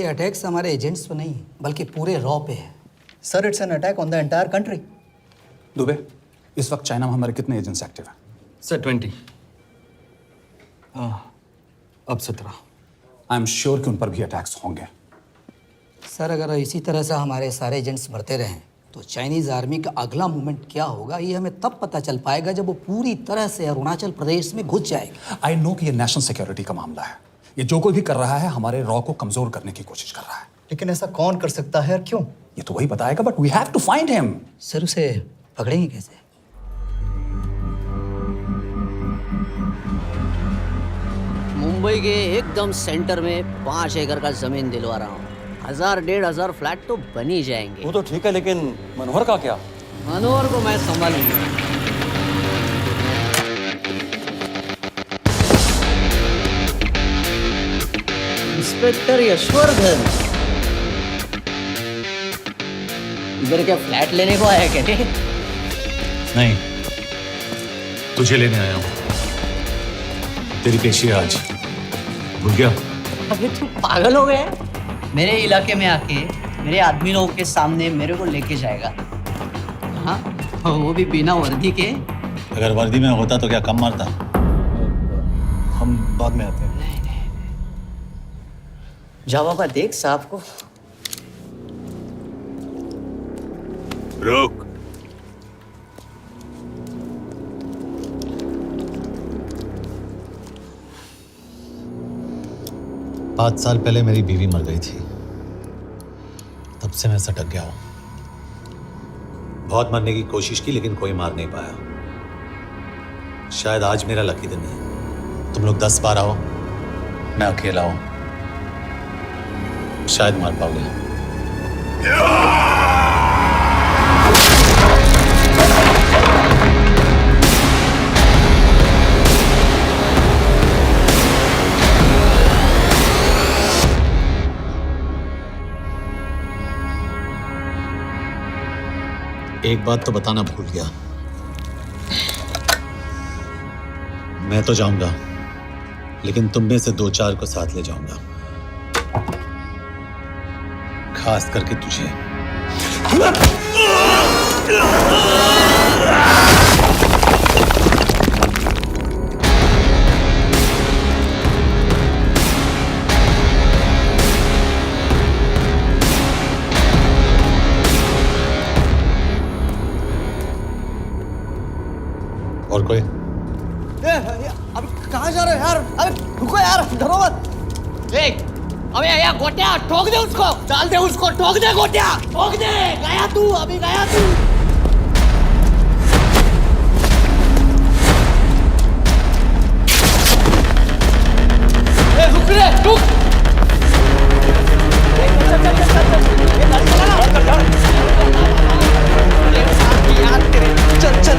Attacks हमारे agents पे नहीं बल्कि पूरे रॉ पे है। Sir it's an attack on the entire country. Dubey, इस वक्त चाइना में हमारे कितने एजेंट्स एक्टिव हैं? सर 20। अब 17। आई एम श्योर कि उन पर भी अटैक्स होंगे। सर अगर इसी तरह से हमारे सारे एजेंट्स बढ़ते रहें तो चाइनीज़ आर्मी का अगला मूवमेंट क्या होगा ये हमें तब पता चल पाएगा जब वो पूरी तरह से अरुणाचल प्रदेश में घुस जाएगी। आई नो कि ये नेशनल सिक्योरिटी का मामला है। ये जो कोई भी कर रहा है हमारे रॉ को कमजोर करने की कोशिश कर रहा है। लेकिन ऐसा कौन कर सकता है और क्यों? ये तो वही बताएगा, but we have to find him. Sir उसे पकड़ेंगे कैसे? मुंबई के एकदम सेंटर में 5 एकड़ का जमीन दिलवा रहा हूँ। 1000-1500 फ्लैट तो बन ही जाएंगे। वो तो ठीक है, लेकिन मनोहर का क्या? मनोहर को मैं संभालूंगा। इंस्पेक्टर यशवर्धन, इधर क्या फ्लैट लेने को आया क्या? नहीं, तुझे लेने आया हूँ। तेरी पेशी है आज, भूल गया? अबे तू पागल हो गया है? मेरे इलाके में आके मेरे आदमी लोगों के सामने मेरे को लेके जाएगा? हाँ, वो भी बिना वर्दी के। अगर वर्दी में होता तो क्या कम मारता? हम बाद में आते हैं। जा बाबा, देख साहब को। रुक। पाँच साल पहले मेरी बीवी मर गई थी, तब से मैं सटक गया हूं। बहुत मरने की कोशिश की लेकिन कोई मार नहीं पाया। शायद आज मेरा लकी दिन है। तुम लोग 10 बार आओ, मैं अकेला हूं, शायद मार पाओगे। एक बात तो बताना भूल गया, मैं तो जाऊंगा लेकिन तुम में से 2-4 को साथ ले जाऊंगा, खास करके तुझे। और कोई? अबे कहाँ जा रहे हो यार? अबे रुको यार, डरो मत। देख, अबे या गोटिया ठोक दे उसको, डाल दे उसको, ठोक दे गोटिया, ठोक दे। गया तू, अभी गया तू। रुक रे, रुक। चल चल चल चल, ये गाड़ी चला ना। यार तेरे, चल चल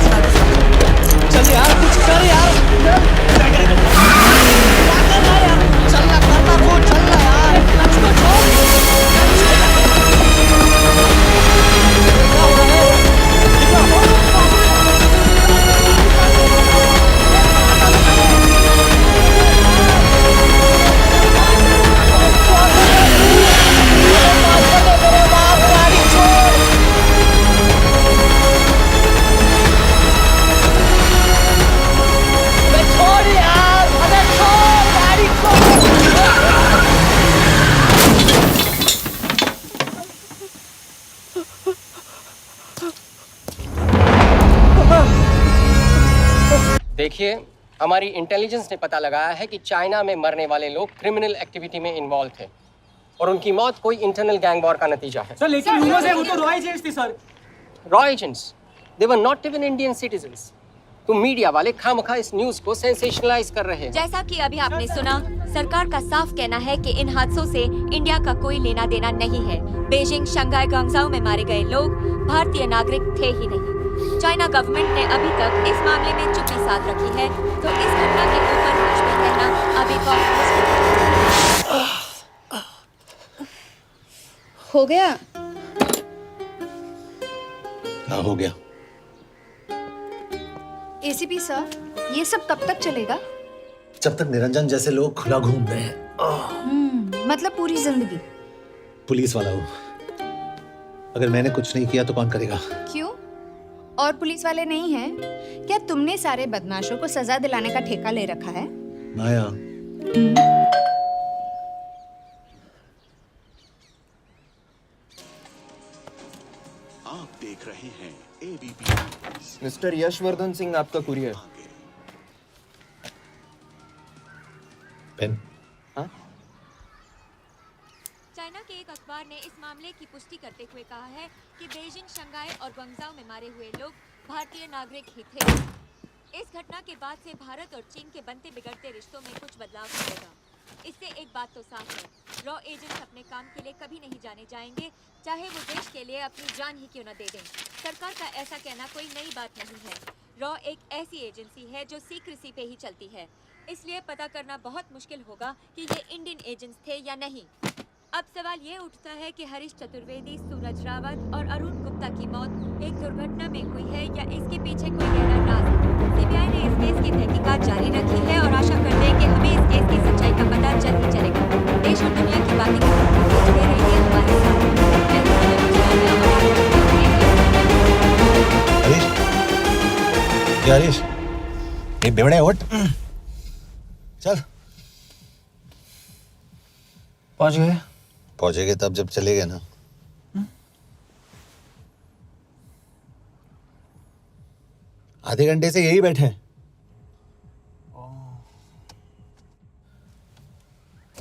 चल यार, कुछ कर यार, चल ना, करना वो, चल ना यार, उसको छोड़। देखिए, हमारी इंटेलिजेंस ने पता लगाया है कि चाइना में मरने वाले लोग क्रिमिनल एक्टिविटी में इन्वॉल्व थे और उनकी मौत कोई इंटरनल गैंग वॉर का नतीजा है। सर लेकिन यूएस है, वो तो रॉ एजेंट्स थी sir. Raw agents, they were not even Indian citizens. तो मीडिया वाले खामखा इस न्यूज को सेंसेशनलाइज कर रहे हैं। जैसा कि अभी आपने सुना, सरकार का साफ कहना है कि इन हादसों से इंडिया का कोई लेना देना नहीं है। बीजिंग, शंघाई, ग्वांगझाओ में मारे गए लोग भारतीय नागरिक थे ही नहीं। चाइना गवर्नमेंट ने अभी तक इस मामले में चुप्पी साध रखी है, तो इस घटना के ऊपर कुछ भी कहना अभी बहुत मुश्किल हो गया। हाँ, हो गया। एसीपी सर, ये सब कब तक चलेगा? जब तक निरंजन जैसे लोग खुला घूम रहे हैं। मतलब पूरी जिंदगी? पुलिस वाला हूँ। अगर मैंने कुछ नहीं किया तो कौन करेगा? क्यों? और पुलिस वाले नहीं हैं? क्या तुमने सारे बदमाशों को सजा दिलाने का ठेका ले रखा है? माया, आप देख रहे हैं एबीपी। मिस्टर यशवर्धन सिंह आपका कुरियर। पेन। चाइना के एक अखबार ने इस मामले की पुष्टि करते हुए कहा है कि बीजिंग, शंघाई और ग्वांगझाओ में मारे हुए लोग भारतीय नागरिक ही थे। इस घटना के बाद से भारत और चीन के बनते बिगड़ते रिश्तों में कुछ बदलाव होगा। इससे एक बात तो साफ है, रॉ एजेंट्स अपने काम के लिए कभी नहीं जाने जाएंगे, चाहे वो देश के लिए अपनी जान ही क्यों न दे दें। सरकार का ऐसा कहना कोई नई बात नहीं है। रॉ एक ऐसी एजेंसी है जो सीक्रेसी पे ही चलती है, इसलिए पता करना बहुत मुश्किल होगा कि ये इंडियन एजेंट्स थे या नहीं। अब सवाल ये उठता है कि हरीश चतुर्वेदी, सूरज रावत और अरुण गुप्ता की मौत एक दुर्घटना में हुई है या इसके पीछे कोई गहरा राज है। सीबीआई ने इस केस की तहकीकात जारी रखी है और आशा करते हैं कि हमें इस केस की सच्चाई का पता जल्द ही चलेगा। देश और दुनिया की बातें जुड़े रहिए हमारे साथ। हरीश, ये बेवड़े उठ, चल। पहुंच गए? पहुंचेंगे तब जब चलेंगे ना। आधे घंटे से यही बैठे हैं।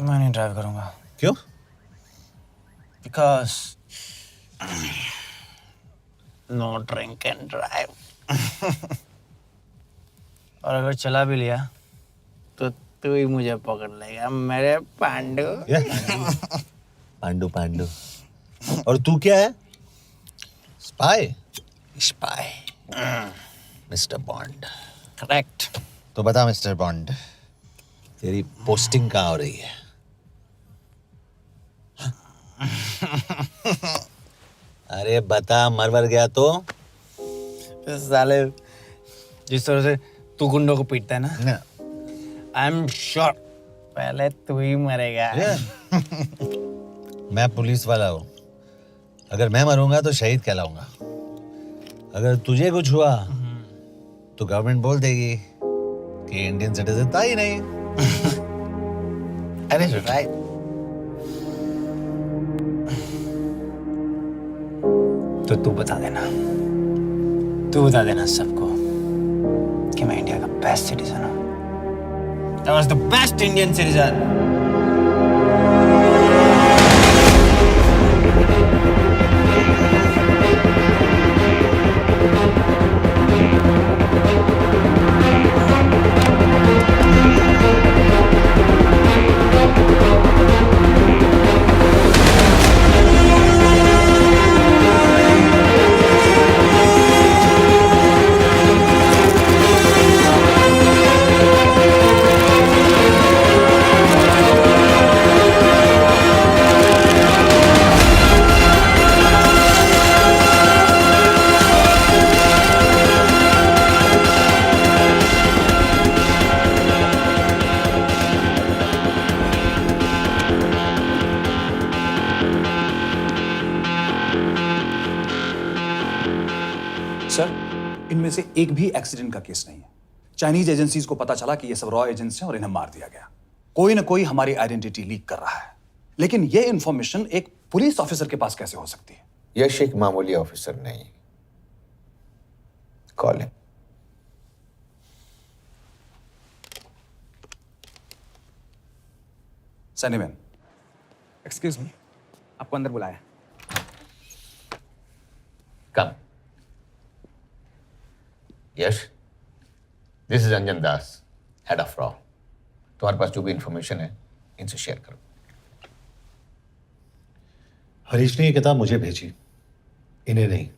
मैं नहीं ड्राइव करूंगा। क्यों? Because no drink and drive. और अगर चला भी लिया तो तू ही मुझे पकड़ लेगा मेरे पांडु। पांडु पांडु। और तू क्या है? Spy? Spy. Mister bond. Correct. तो बता मिस्टर बॉन्ड, तेरी पोस्टिंग कहाँ हो रही है? अरे बता, मर गया तो? साले जिस तरह से तू गुंडों को पीटता है ना, आई एम श्योर पहले तू ही मरेगा। मैं पुलिस वाला हूँ, अगर मैं मरूंगा तो शहीद कहलाऊंगा। अगर तुझे कुछ हुआ तो गवर्नमेंट बोल देगी कि इंडियन सिटीजन था ही नहीं। अरे राइट। तो तू बता देना सबको कि मैं इंडिया का बेस्ट सिटीजन हूँ। I was the best Indian citizen. Sir, इनमें से एक भी एक्सीडेंट का केस नहीं है। चाइनीज एजेंसीज को पता चला कि ये सब रॉ एजेंट्स हैं और इन्हें मार दिया गया। कोई ना कोई हमारी आइडेंटिटी लीक कर रहा है, लेकिन ये इंफॉर्मेशन एक पुलिस ऑफिसर के पास कैसे हो सकती है? यश एक मामूली ऑफिसर नहीं। Call him. सैनीमैन। एक्सक्यूज मी, आपको अंदर बुलाया। Come. Yash, this is Anjan Das, head of रॉ। तुम्हारे पास जो भी इंफॉर्मेशन है इनसे शेयर करो। हरीश ने ये किताब मुझे भेजी, इन्हें नहीं।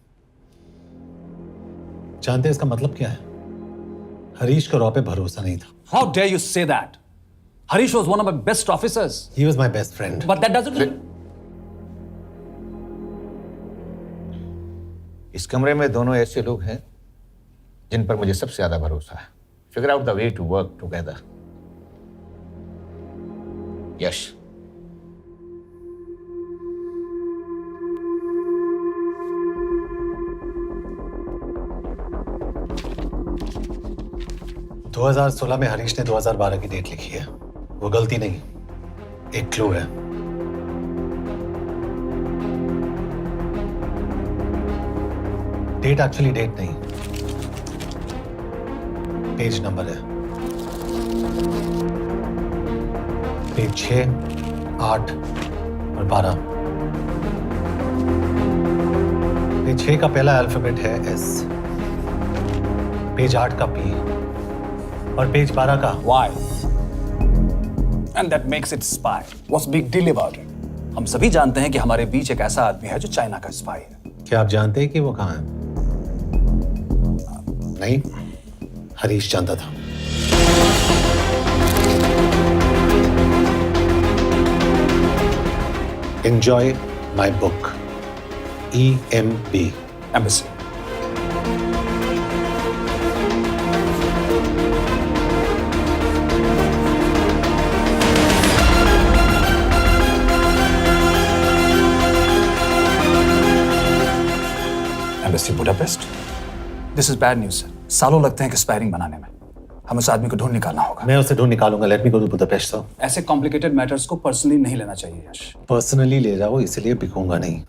जानते हैं इसका मतलब क्या है? हरीश का रॉ पे भरोसा नहीं था। How dare you say that? Harish was one of my best officers. He was my best friend. But that doesn't. इस कमरे में दोनों ऐसे लोग हैं जिन पर मुझे सबसे ज्यादा भरोसा है। Figure out the way to work together. Yash, 2016 में हरीश ने 2012 की डेट लिखी है। वो गलती नहीं, एक क्लू है। डेट एक्चुअली डेट नहीं, पेज नंबर है। पेज 6, 8 और 12। पेज 6 का पहला अल्फाबेट है S, पेज 8 का P और पेज 12 का Why? And that makes it spy. What's big deal about it? हम सभी जानते हैं कि हमारे बीच एक ऐसा आदमी है जो चाइना का स्पाई है। क्या आप जानते हैं कि वो कहाँ है? नहीं, हरीश जानता था। Enjoy my book. EMB. Embassy. Embassy Budapest. This is bad news, sir. सालों लगते हैं एक्सपायरिंग बनाने में। हमें उस आदमी को ढूंढ निकालना होगा। मैं उसे ढूंढ निकालूंगा। Let me go to Budapest sir. ऐसे कॉम्प्लिकेटेड मैटर्स को पर्सनली नहीं लेना चाहिए यश। पर्सनली ले जाओ, इसलिए बिकूंगा नहीं।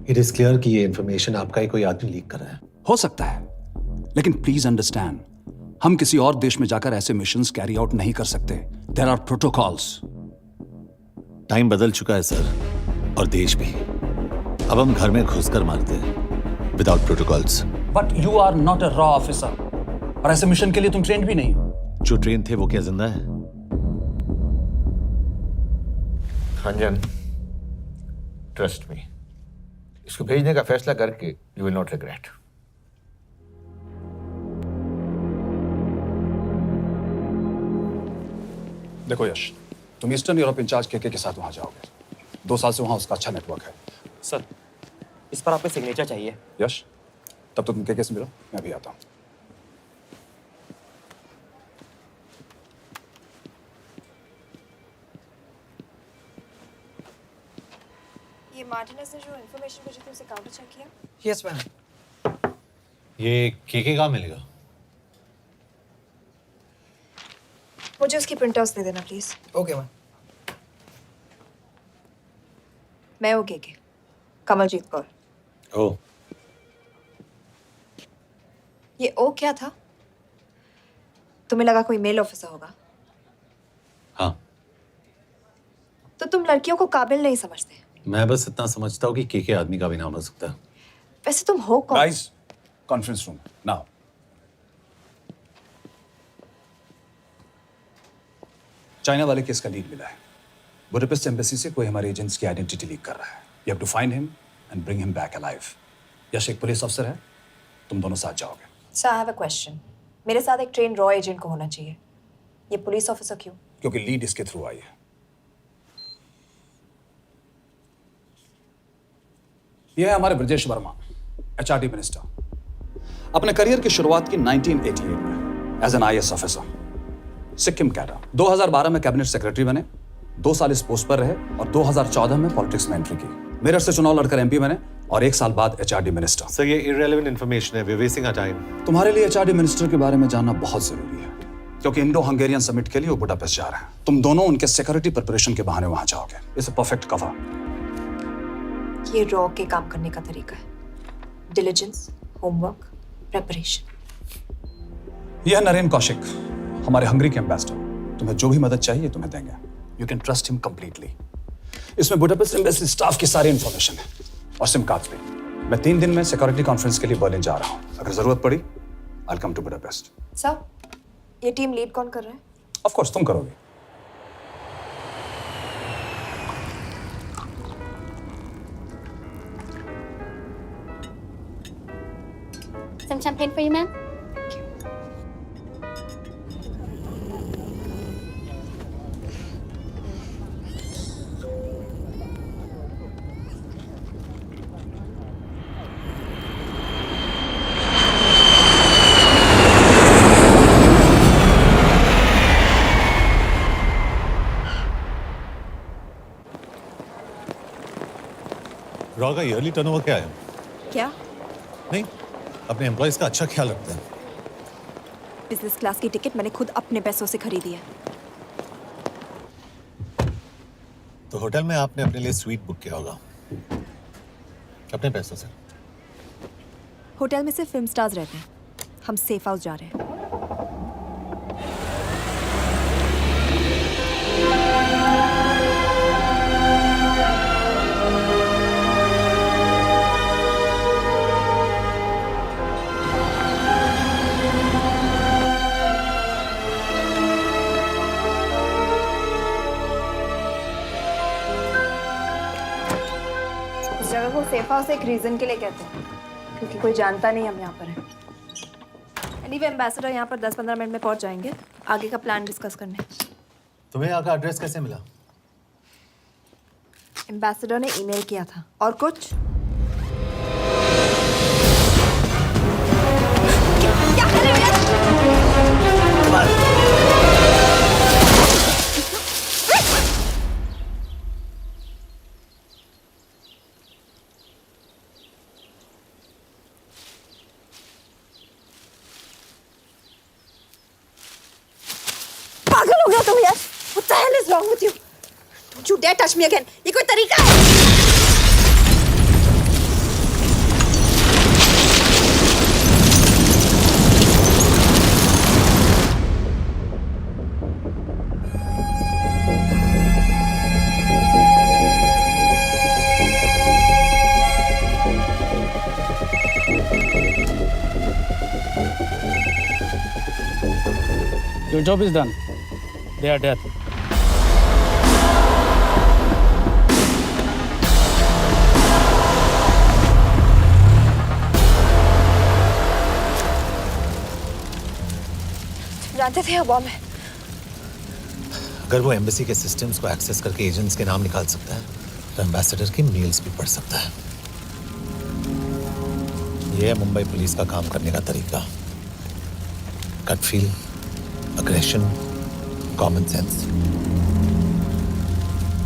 इट इज क्लियर कि ये इंफॉर्मेशन आपका ही कोई आदमी लीक कर रहा है। हो सकता है, लेकिन प्लीज अंडरस्टैंड, हम किसी और देश में जाकर ऐसे मिशंस कैरी आउट नहीं कर सकते। There are protocols. टाइम बदल चुका है सर, और देश भी। अब हम घर में घुसकर मारते हैं without protocols. But you are not a रॉ ऑफिसर, और ऐसे मिशन के लिए तुम ट्रेंड भी नहीं हो। जो ट्रेन थे वो क्या जिंदा है? अंजन, ट्रस्ट मी, इसको भेजने का फैसला करके यू विल नॉट रिग्रेट। देखो यश, तुम ईस्टर्न यूरोप इंचार्ज के साथ वहां जाओगे। 2 साल से वहां उसका अच्छा नेटवर्क है। सर, इस पर आपके सिग्नेचर चाहिए। यश, तब तो तुम के से मिलो, मैं भी आता हूं। ये मार्टिनेज ने जो इन्फॉर्मेशन भेजी थी उसे काउंटर चेक किया? Yes ma'am. ये के कहाँ मिलेगा? मुझे उसकी प्रिंटआउट्स दे देना प्लीज। Okay ma'am. मैं हूँ के कमलजीत कौर। ओ, ये ओ क्या था? तुम्हें लगा कोई मेल ऑफिसर होगा? हाँ। तो तुम लड़कियों को काबिल नहीं समझते? मैं बस इतना समझता हूँ कि के आदमी का भी नाम हो सकता है। वैसे तुम हो कौन? Guys, conference room now. China वाले केस का लीड मिला है। बुडापेस्ट एम्बेसी से कोई हमारे एजेंट्स की आइडेंटिटी लीक कर रहा है। You have to find him and bring him back alive. Yash एक पुलिस अफसर है, तुम दोनों साथ जाओगे। Sir, I have a question. मेरे साथ एक ट्रेन रॉ एजेंट को होना चाहिए। ये पुलिस ऑफिसर क्यों? क्योंकि लीड इसके थ्रू आई है। यह है हमारे ब्रजेश वर्मा, एचआरडी मिनिस्टर। अपने करियर की शुरुआत की 1988 में as an IAS officer, Sikkim cadre. 2012 में कैबिनेट सेक्रेटरी बने, 2 साल इस पोस्ट पर रहे और 2014 में पॉलिटिक्स में एंट्री की। मेरठ से चुनाव लड़कर एमपी बने और 1 साल बाद एचआरडी मिनिस्टर। सर, ये इररिलेवेंट इंफॉर्मेशन है, we are wasting our time. तुम्हारे लिए एचआरडी मिनिस्टर के बारे में जानना बहुत जरूरी है, क्योंकि इंडो हंगेरियन समिट के लिए वो बुडापेस्ट जा रहे हैं। तुम दोनों उनके सिक्योरिटी प्रिपरेशन के बहाने वहां जाओगे। It's a perfect cover. ये रॉ के काम करने का तरीका है। Diligence, homework, preparation. यह नरेन कौशिक, हमारे हंगरी के एम्बेसडर। तुम्हें जो भी मदद चाहिए तुम्हें देंगे। You can trust him completely. इसमें बुडापेस्ट एम्बेसी स्टाफ की सारी इंफॉर्मेशन है और सिम कार्ड्स भी। मैं 3 दिन में सिक्योरिटी कॉन्फ्रेंस के लिए बर्लिन जा रहा हूं। अगर जरूरत पड़ी I will come to Budapest. Sir, ये टीम लीड कौन कर रहा है? ऑफ कोर्स तुम करोगे। Some champagne for you, ma'am? Raw का ईयरली टर्नओवर क्या है? क्या? नहीं, अपने एम्प्लॉइज का अच्छा ख्याल रखते हैं। बिजनेस क्लास की टिकट मैंने खुद अपने पैसों से खरीदी है। तो होटल में आपने अपने लिए स्वीट बुक किया होगा अपने पैसों से। होटल में सिर्फ फिल्म स्टार्स रहते हैं, हम सेफ हाउस जा रहे हैं। इस जगह को सेफ हाउस एक रीजन के लिए कहते हैं, क्योंकि कोई जानता नहीं हम यहाँ पर हैं। एनीवे एम्बेसडर यहाँ पर 10-15 मिनट में पहुँच जाएंगे आगे का प्लान डिस्कस करने। तुम्हें यहाँ का एड्रेस कैसे मिला? एम्बेसडर ने ईमेल किया था। और कुछ? क्या कर रहे हो? पागल हो गया तुम यार? What the hell is wrong with you? Don't you dare touch me again. ये कोई तरीका है? Your job is done. They are dead. जानते थे बॉम्ब है। अगर वो एम्बेसी के सिस्टम्स को एक्सेस करके एजेंट्स के नाम निकाल सकता है तो एम्बेसडर की मेल्स भी पढ़ सकता है। ये है मुंबई पुलिस का काम करने का तरीका। Gut feel, aggression, common sense.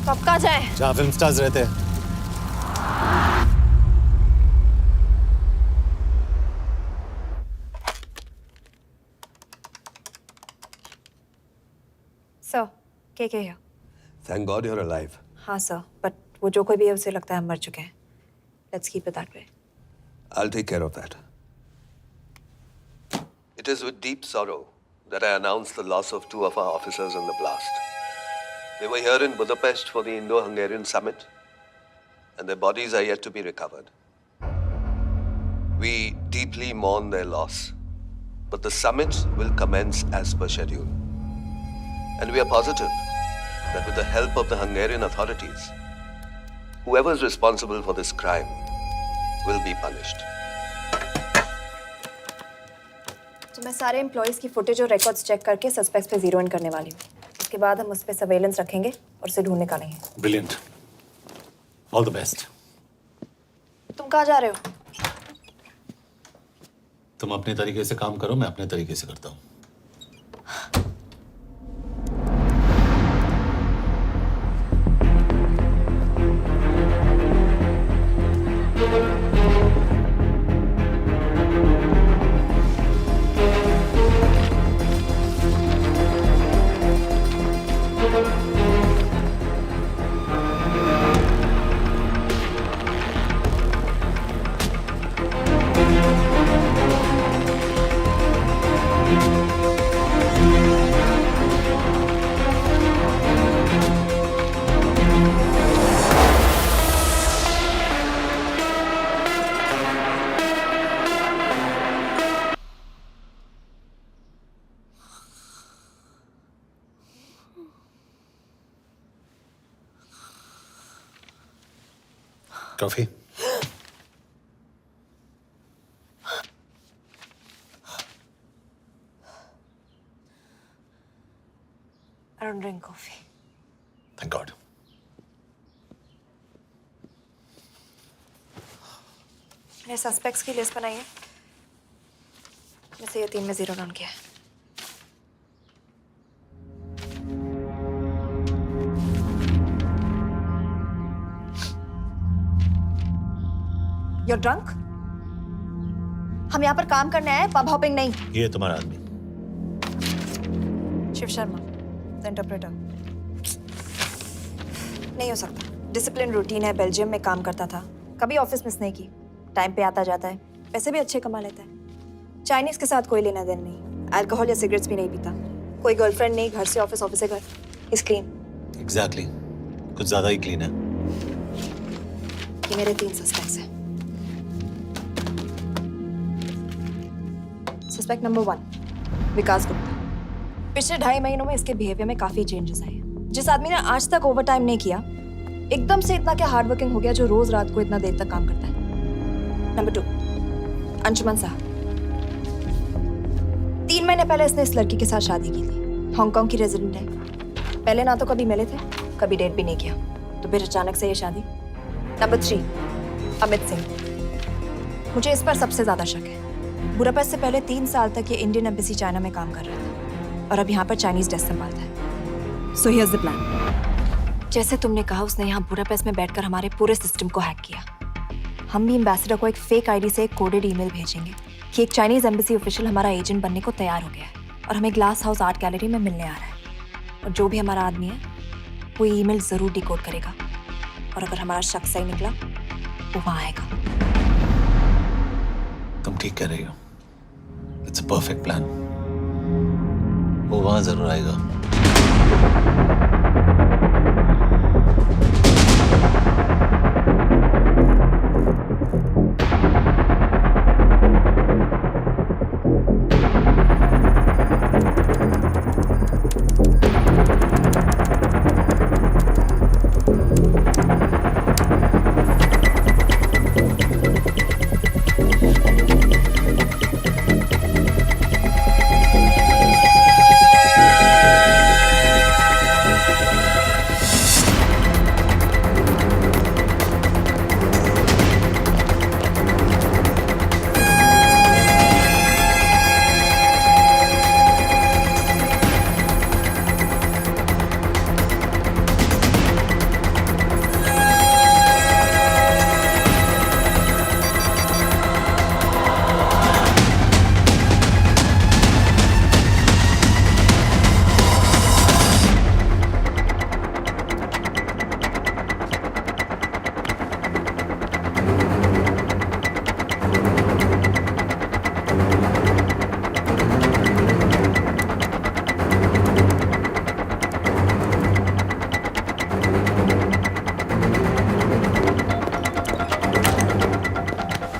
तो अब कहाँ जाए? जहाँ फिल्म स्टार्स रहते हैं। सर, के here? Thank God you're alive. हाँ सर, बट वो जो कोई भी है उसे लगता है हम मर चुके हैं। Let's keep it that way. I'll take care of that. It is with deep sorrow that I announce the loss of 2 of our officers in the blast. They were here in Budapest for the Indo-Hungarian summit, and their bodies are yet to be recovered. We deeply mourn their loss, but the summit will commence as per schedule. And we are positive that with the help of the Hungarian authorities, whoever is responsible for this crime will be punished. तो मैं सारे employees की footage और records check करके suspects पे zero in करने वाली हूँ। उसके बाद हम उस पे सर्वेलेंस रखेंगे और उसे ढूंढ निकालेंगे। Brilliant, all the best. तुम कहाँ जा रहे हो? तुम अपने तरीके से काम करो, मैं अपने तरीके से करता हूँ। Coffee? I don't drink coffee. Thank God. मैंने सस्पेक्ट्स की लिस्ट बनाई है। वैसे ये 3 में जीरो डाउन किया है। You're drunk? हम यहाँ पर काम करने आए, पब हॉपिंग नहीं। ये तुम्हारा आदमी शिव शर्मा, द इंटरप्रेटर। नहीं हो सकता। डिसिप्लिन रूटीन है, बेल्जियम में काम करता था, कभी ऑफिस मिस नहीं की, टाइम पे आता जाता है, पैसे भी अच्छे कमा लेता है। चाइनीज के साथ कोई लेना देना नहीं, अल्कोहल या सिगरेट्स भी नहीं पीता, कोई गर्लफ्रेंड नहीं, घर से ऑफिस, ऑफिस से घर, इज क्लीन। एग्जैक्टली, कुछ ज्यादा ही क्लीन है। ये मेरे 3 सस्पेक्ट्स हैं। सस्पेक्ट नंबर 1, विकास गुप्ता। पिछले 2.5 महीनों में इसके बिहेवियर में काफी चेंजेस आए हैं। जिस आदमी ने आज तक ओवर टाइम नहीं किया, एकदम से इतना क्या हार्ड वर्किंग हो गया जो रोज रात को इतना देर तक काम करता है। नंबर 2, अंशुमन साहब। 3 महीने पहले इसने इस लड़की के साथ शादी की थी, हांगकांग की रेजिडेंट है। पहले ना तो कभी मिले थे, कभी डेट भी नहीं किया, तो फिर अचानक से ये शादी। नंबर 3, अमित सिंह। मुझे इस पर सबसे ज्यादा शक है। बुडापेस्ट से पहले 3 साल तक ये इंडियन एम्बेसी चाइना में काम कर रहा था और अब यहाँ पर चाइनीज डेस्क संभालता है। So here's the plan. जैसे तुमने कहा, उसने यहाँ बुडापेस्ट में बैठकर हमारे पूरे सिस्टम को हैक किया। हम भी एम्बेसडर को एक फेक आईडी से एक कोडेड ईमेल भेजेंगे कि एक चाइनीज एम्बेसी ऑफिशियल हमारा एजेंट बनने को तैयार हो गया है और हमें ग्लास हाउस आर्ट गैलरी में मिलने आ रहा है। और जो भी हमारा आदमी है वो ईमेल जरूर डिकोड करेगा और अगर हमारा शक सही निकला वो वहां आएगा। तुम ठीक कह रही हो। It's a perfect plan. वो वहां जरूर आएगा।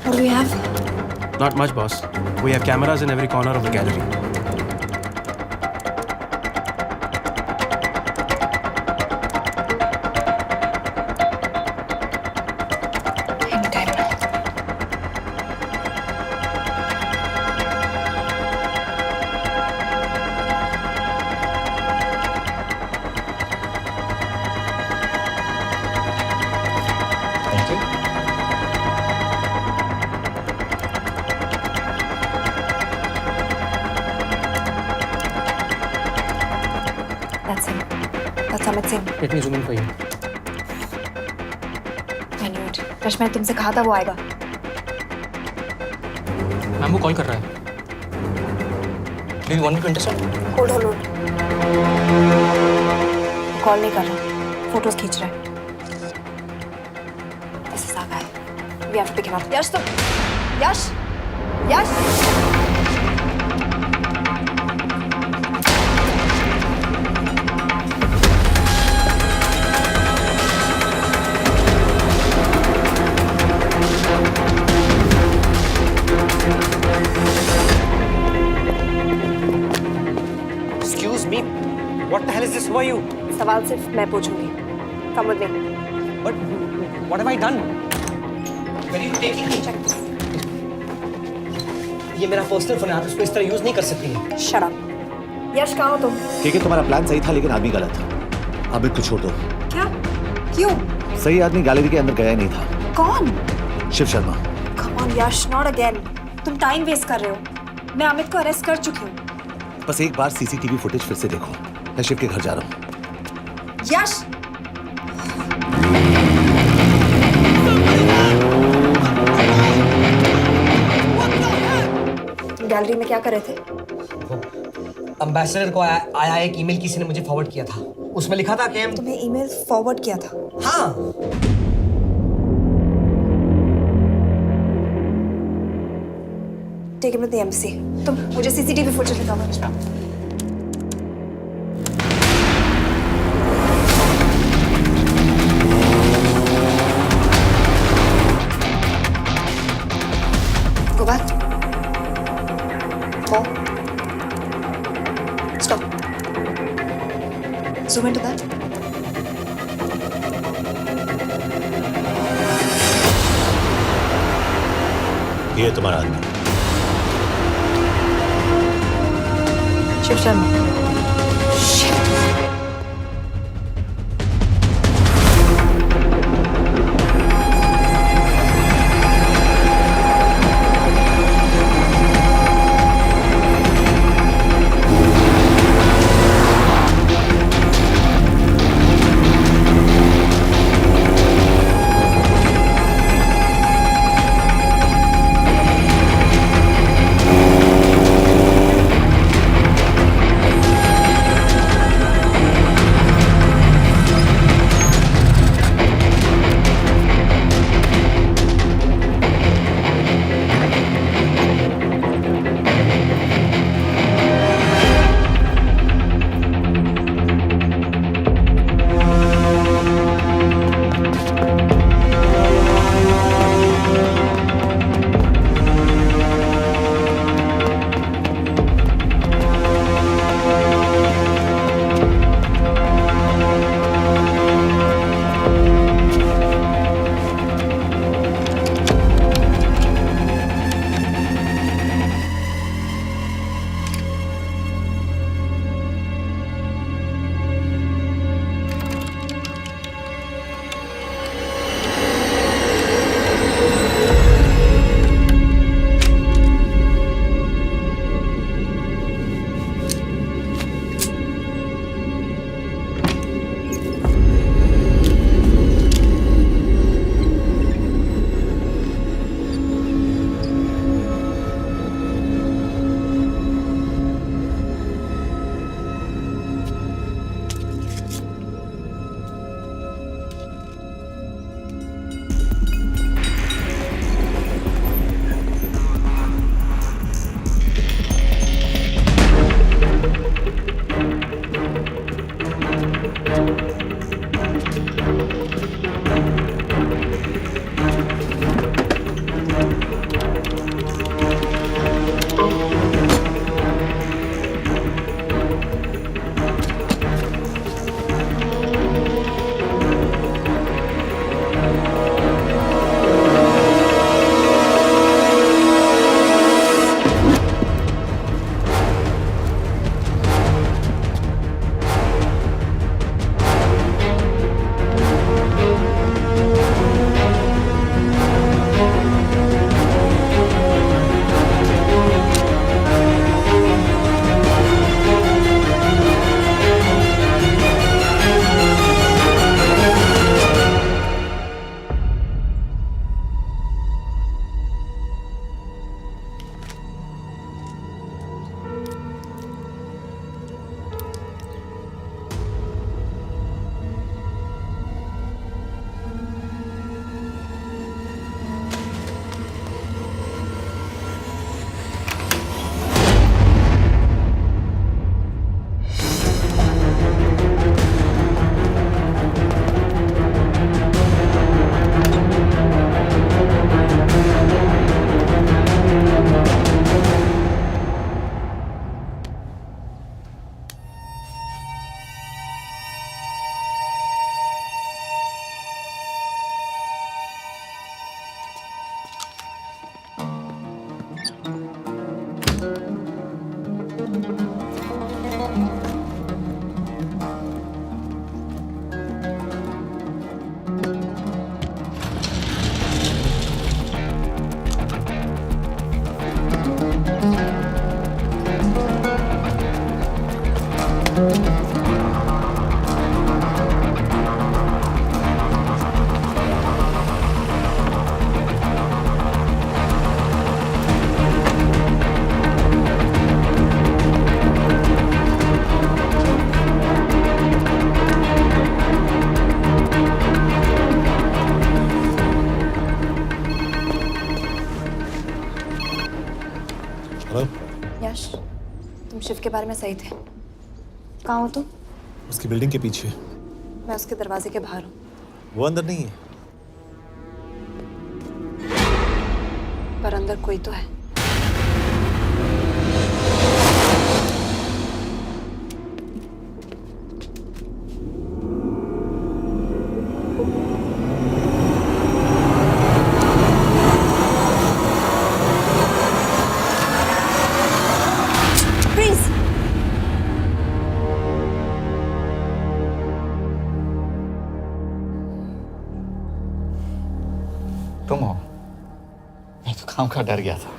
What do we have? Not much, boss. We have cameras in every corner of the gallery. Anytime now. Thank you. That's him. That's Amit Singh. Let me zoom in for you. I knew it. Rush, मैंने तुमसे कहा था वो आएगा। Ma'am, वो call कर रहा है। Do you want me to intercept? Hold hold hold. Call नहीं कर रहा, फोटोज खींच रहा है। This is our guy. We have to pick him up. यश, तुम Yash Yash Excuse me. What the hell is this? Who are you? सवाल सिर्फ मैं पूछूंगी। Come with me. But what have I done? Where are you taking me? ये मेरा personal phone है, आप इसको इस तरह यूज नहीं कर सकती हैं। Shut up. यश, कहाँ हो तुम? ठीक है, तुम्हारा प्लान सही था लेकिन आदमी गलत था। अमित को छोड़ दो। क्या? क्यों? सही आदमी गैलरी के अंदर गया नहीं था। कौन? Shiv Sharma. Come on Yash, not again. तुम टाइम वेस्ट कर रहे हो। मैं अमित को अरेस्ट कर चुकी हूँ। बस एक बार सीसीटीवी फुटेज फिर से देखो। मैं शिव के घर जा रहा हूँ। यश, तुम गैलरी में क्या कर रहे थे? एम्बेसडर को आया एक ईमेल किसी ने मुझे फॉरवर्ड किया था। उसमें लिखा था कि हम तुम्हें ईमेल फॉरवर्ड किया था? हाँ। Take it with the embassy. तुम मुझे सीसीटीवी फुटेज दिखाओ। Go back. More. Stop. Zoom into that. ये तुम्हारा आदमी शिव शर्मा। यश, तुम शिव के बारे में सही थे। कहाँ हो तुम? उसकी बिल्डिंग के पीछे। मैं उसके दरवाजे के बाहर हूँ। वो अंदर नहीं है। पर अंदर कोई तो है। तुम हो? मैं तो काम का डर गया था।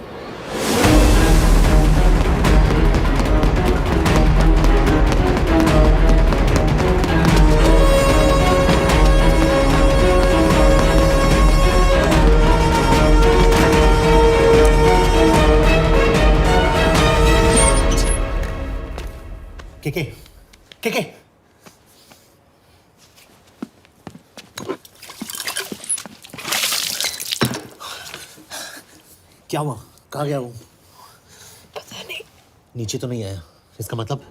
के क्या हुआ? कहाँ गया वो? पता नहीं। नीचे तो नहीं आया, इसका मतलब?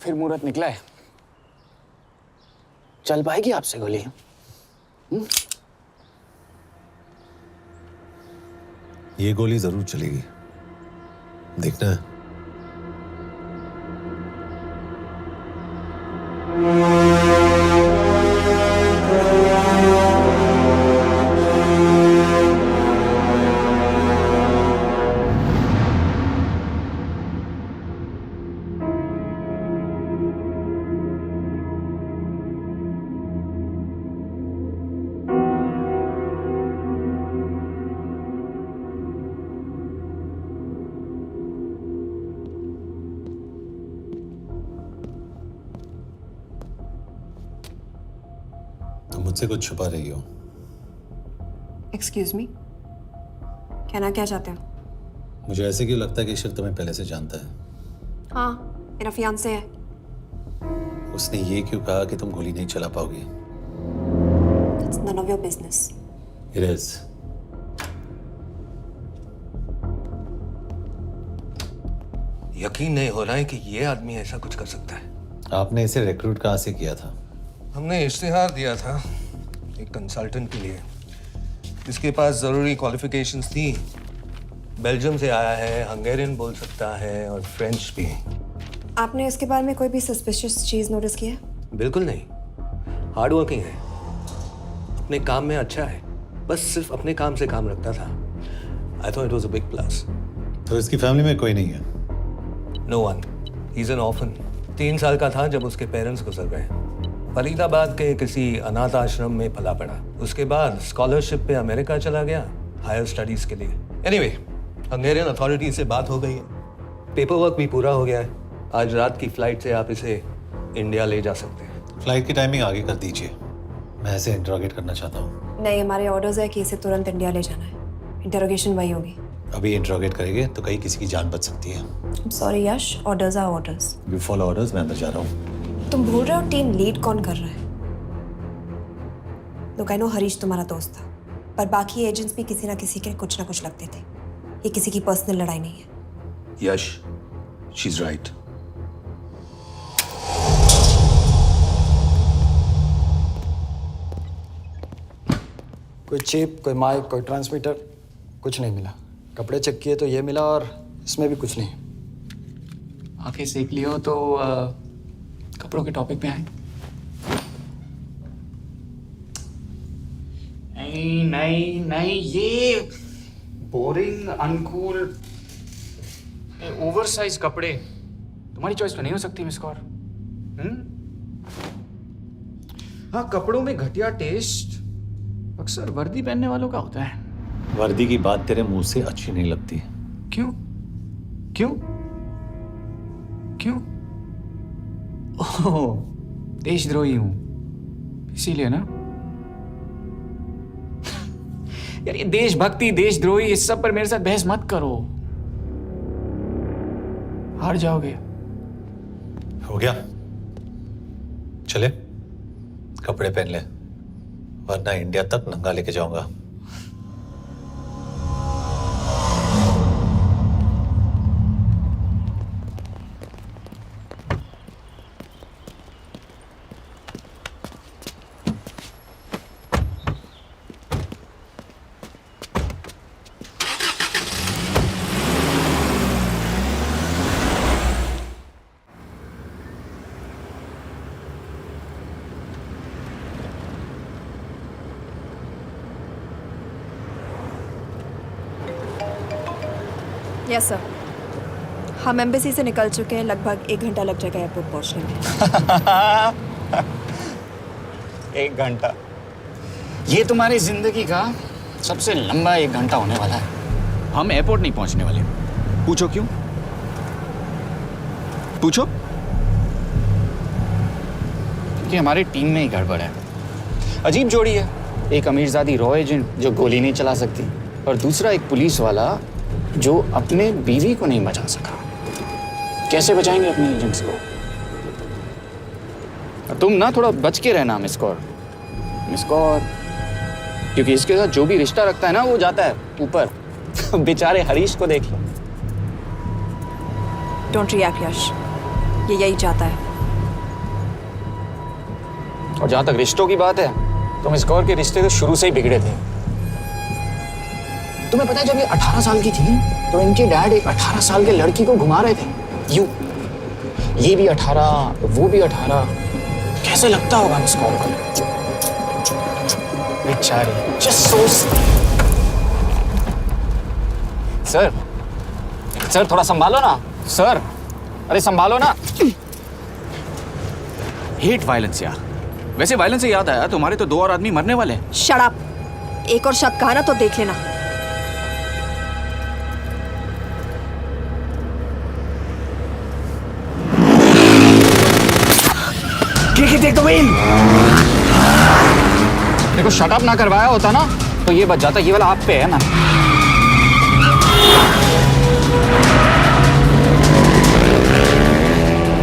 फिर मुहूर्त निकला है। चल पाएगी आपसे गोली? ये गोली जरूर चलेगी, देखना है। तुम मुझसे कुछ छुपा रही हो। एक्सक्यूज मी, कहना क्या चाहते हो? मुझे ऐसे क्यों लगता है कि ईश्वर तुम्हें पहले से जानता है? हाँ, मेरा फियांसे है। उसने ये क्यों कहा कि तुम गोली नहीं चला पाओगी? It's none of your business. It is. यकीन नहीं हो रहा है कि ये आदमी ऐसा कुछ कर सकता है। आपने इसे रिक्रूट कहाँ से किया था? हमने इश्तिहार दिया था एक कंसल्टेंट के लिए, जिसके पास जरूरी क्वालिफिकेशंस थी। बेल्जियम से आया है, हंगेरियन बोल सकता है और फ्रेंच भी। आपने इसके बारे में कोई भी सस्पिशियस चीज नोटिस की है? बिल्कुल नहीं, हार्ड वर्किंग है, अपने काम में अच्छा है, बस सिर्फ अपने काम से काम रखता था। I thought it was a big plus. तो इसकी फैमिली में कोई नहीं है? No one, he is an orphan. 3 साल का था जब उसके पेरेंट्स गुजर गए। फरीदाबाद के किसी अनाथ आश्रम में पला पड़ा। उसके बाद स्कॉलरशिप पे अमेरिका चला गया हायर स्टडीज के लिए। एनीवे, हंगेरियन अथॉरिटी से बात हो गई है, पेपर वर्क भी पूरा हो गया है। आज रात की फ्लाइट से आप इसे इंडिया ले जा सकते हैं। फ्लाइट की टाइमिंग आगे कर दीजिए, मैं इसे इंटरोगेट करना चाहता हूँ। नहीं, हमारे ऑर्डर्स है कि इसे तुरंत इंडिया ले जाना है। इंटरोगेशन वही होगी। अभी इंटरोगेट करेंगे तो कहीं किसी की जान बच सकती है। Sorry Yash, orders are orders. You follow orders, मैं अंदर जा रहा हूँ। तुम भूल रहे हो टीम लीड कौन कर रहा है? लोग आई नो हरीश तुम्हारा दोस्त था, पर बाकी एजेंट्स भी किसी ना किसी के कुछ ना कुछ लगते थे। ये किसी की पर्सनल लड़ाई नहीं है। यश, शी इज राइट। कोई चिप, कोई माइक, कोई ट्रांसमीटर, कुछ नहीं मिला। कपड़े चेक किए तो ये मिला और इसमें भी कुछ नहीं। आंखें सेक लियो तो कपड़ों के टॉपिक पे आए। नहीं नहीं नहीं, ये बोरिंग, अनकूल, ओवरसाइज कपड़े तुम्हारी चॉइस तो नहीं हो सकती मिस कौर। हाँ, कपड़ों में घटिया टेस्ट अक्सर वर्दी पहनने वालों का होता है। वर्दी की बात तेरे मुंह से अच्छी नहीं लगती। क्यों क्यों क्यों? ओह, देशद्रोही हूं इसीलिए ना। यार ये देशभक्ति, देशद्रोही, इस सब पर मेरे साथ बहस मत करो, हार जाओगे। हो गया, चले कपड़े पहन ले, वरना इंडिया तक नंगा लेके जाऊंगा। यस सर, हम एम्बेसी से निकल चुके हैं। लगभग 1 घंटा लग जाएगा एयरपोर्ट पहुंचने में। 1 घंटा? ये तुम्हारी जिंदगी का सबसे लंबा 1 घंटा होने वाला है। हम एयरपोर्ट नहीं पहुंचने वाले। पूछो क्यों? पूछो। क्योंकि हमारी टीम में ही गड़बड़ है। अजीब जोड़ी है, एक अमीरजादी रॉ एजेंट जो गोली नहीं चला सकती, और दूसरा एक पुलिस वाला जो अपने बीवी को नहीं बचा सका। कैसे बचाएंगे अपने एजेंट्स को? तुम ना थोड़ा बच के रहना मिस कौर, क्योंकि इसके साथ जो भी रिश्ता रखता है ना वो जाता है ऊपर। बेचारे हरीश को देख लो। डोंट रिएक्ट यश, ये यही चाहता है। और जहां तक रिश्तों की बात है तो मिस कौर के रिश्ते तो शुरू से ही बिगड़े थे। तुम्हें पता है जब ये 18 साल की थी तो इनके डैड एक 18 साल के लड़की को घुमा रहे थे यूं। ये भी 18, वो भी 18। कैसे लगता होगा मिस कॉल को? बेचारी, जस्ट सो सर थोड़ा संभालो ना सर, अरे संभालो ना। हेट वायलेंस यार। वैसे वायलेंस से याद आया, तुम्हारे तो 2 और आदमी मरने वाले हैं। Shut up. एक और शब्द कहा ना तो देख लेना। Take the wheel. देखो शट अप ना करवाया होता ना तो ये बच जाता। ये वाला आप पे है ना।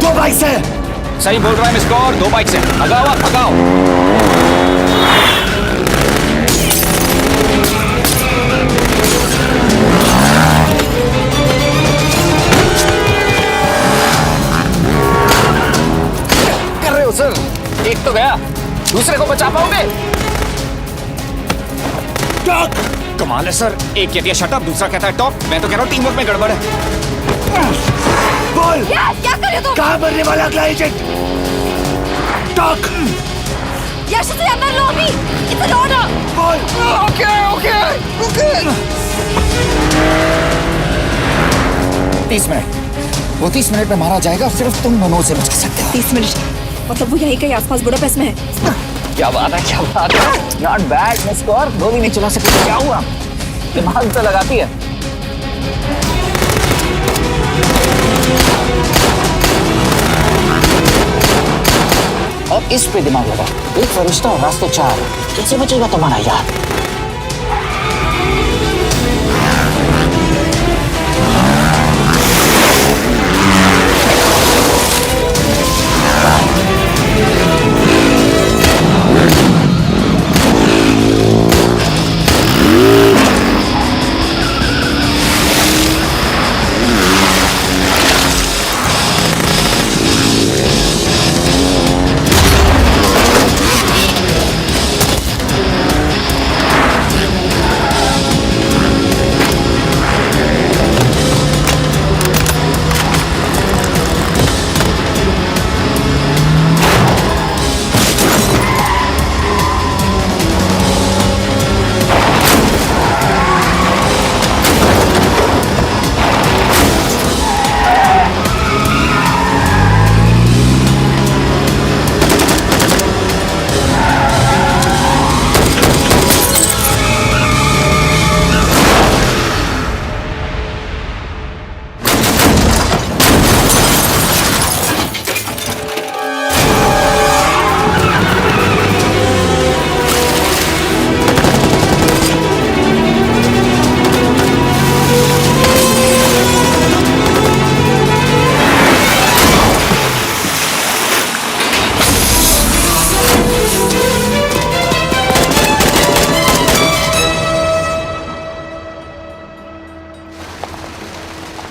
दो बाइक से। सही बोल रहा है मिस कौर, 2 बाइक से। भगाओ आप, भगाओ। कर रहे हो सर? एक तो गया, दूसरे को बचा पाओगे? कमाल है सर। एक कहती है शट अप, दूसरा कहता है टॉक। मैं तो कह रहा हूँ टीम वर्क में गड़बड़ है। बोल क्या कर रहे हो तुम? कहाँ मरने वाला अगला एजेंट? टॉक। यश से अंदर लो अभी। It's an order. बोल। Okay 30 minute. वो 30 मिनट में मारा जाएगा, सिर्फ तुम दोनों से बचा सकते हो। 30 मिनट मतलब वो यही कहीं आसपास बुडापेस्ट में है। क्या बात है, क्या बात है। नॉट बैड मिस कौर, गोली नहीं चला सकती। क्या हुआ? दिमाग तो लगाती है। और इस पे दिमाग लगा। एक फरिश्ता और रास्ते 4। कैसे बचेगा तुम्हारा यार?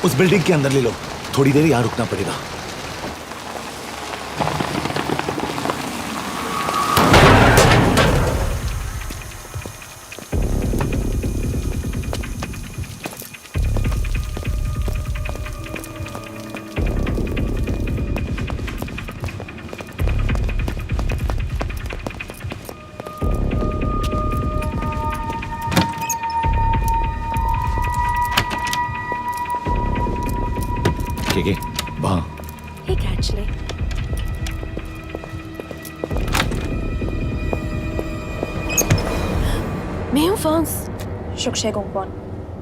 उस बिल्डिंग के अंदर ले लो, थोड़ी देर यहाँ रुकना पड़ेगा। वहाँ Hey, actually. मैं हूँ फ्रांस। शुक्शे गोंगपॉन।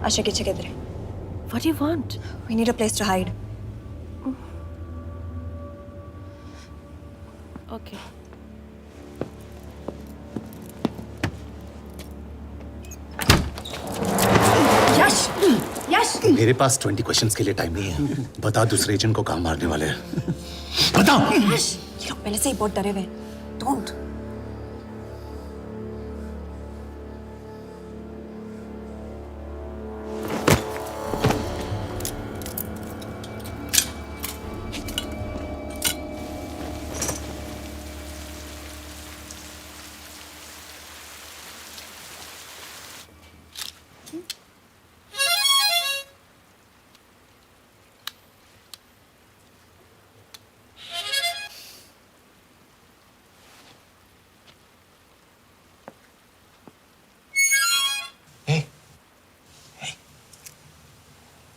आशा की जगह दे। What do you want? We need a place to hide. Okay. यश, यश। मेरे पास 20 क्वेश्चंस के लिए टाइम नहीं है। बता दूसरे एजेंट को कहाँ मारने वाले हैं। बता। यश, ये लोग पहले से ही बहुत डरे हुए हैं। Don't.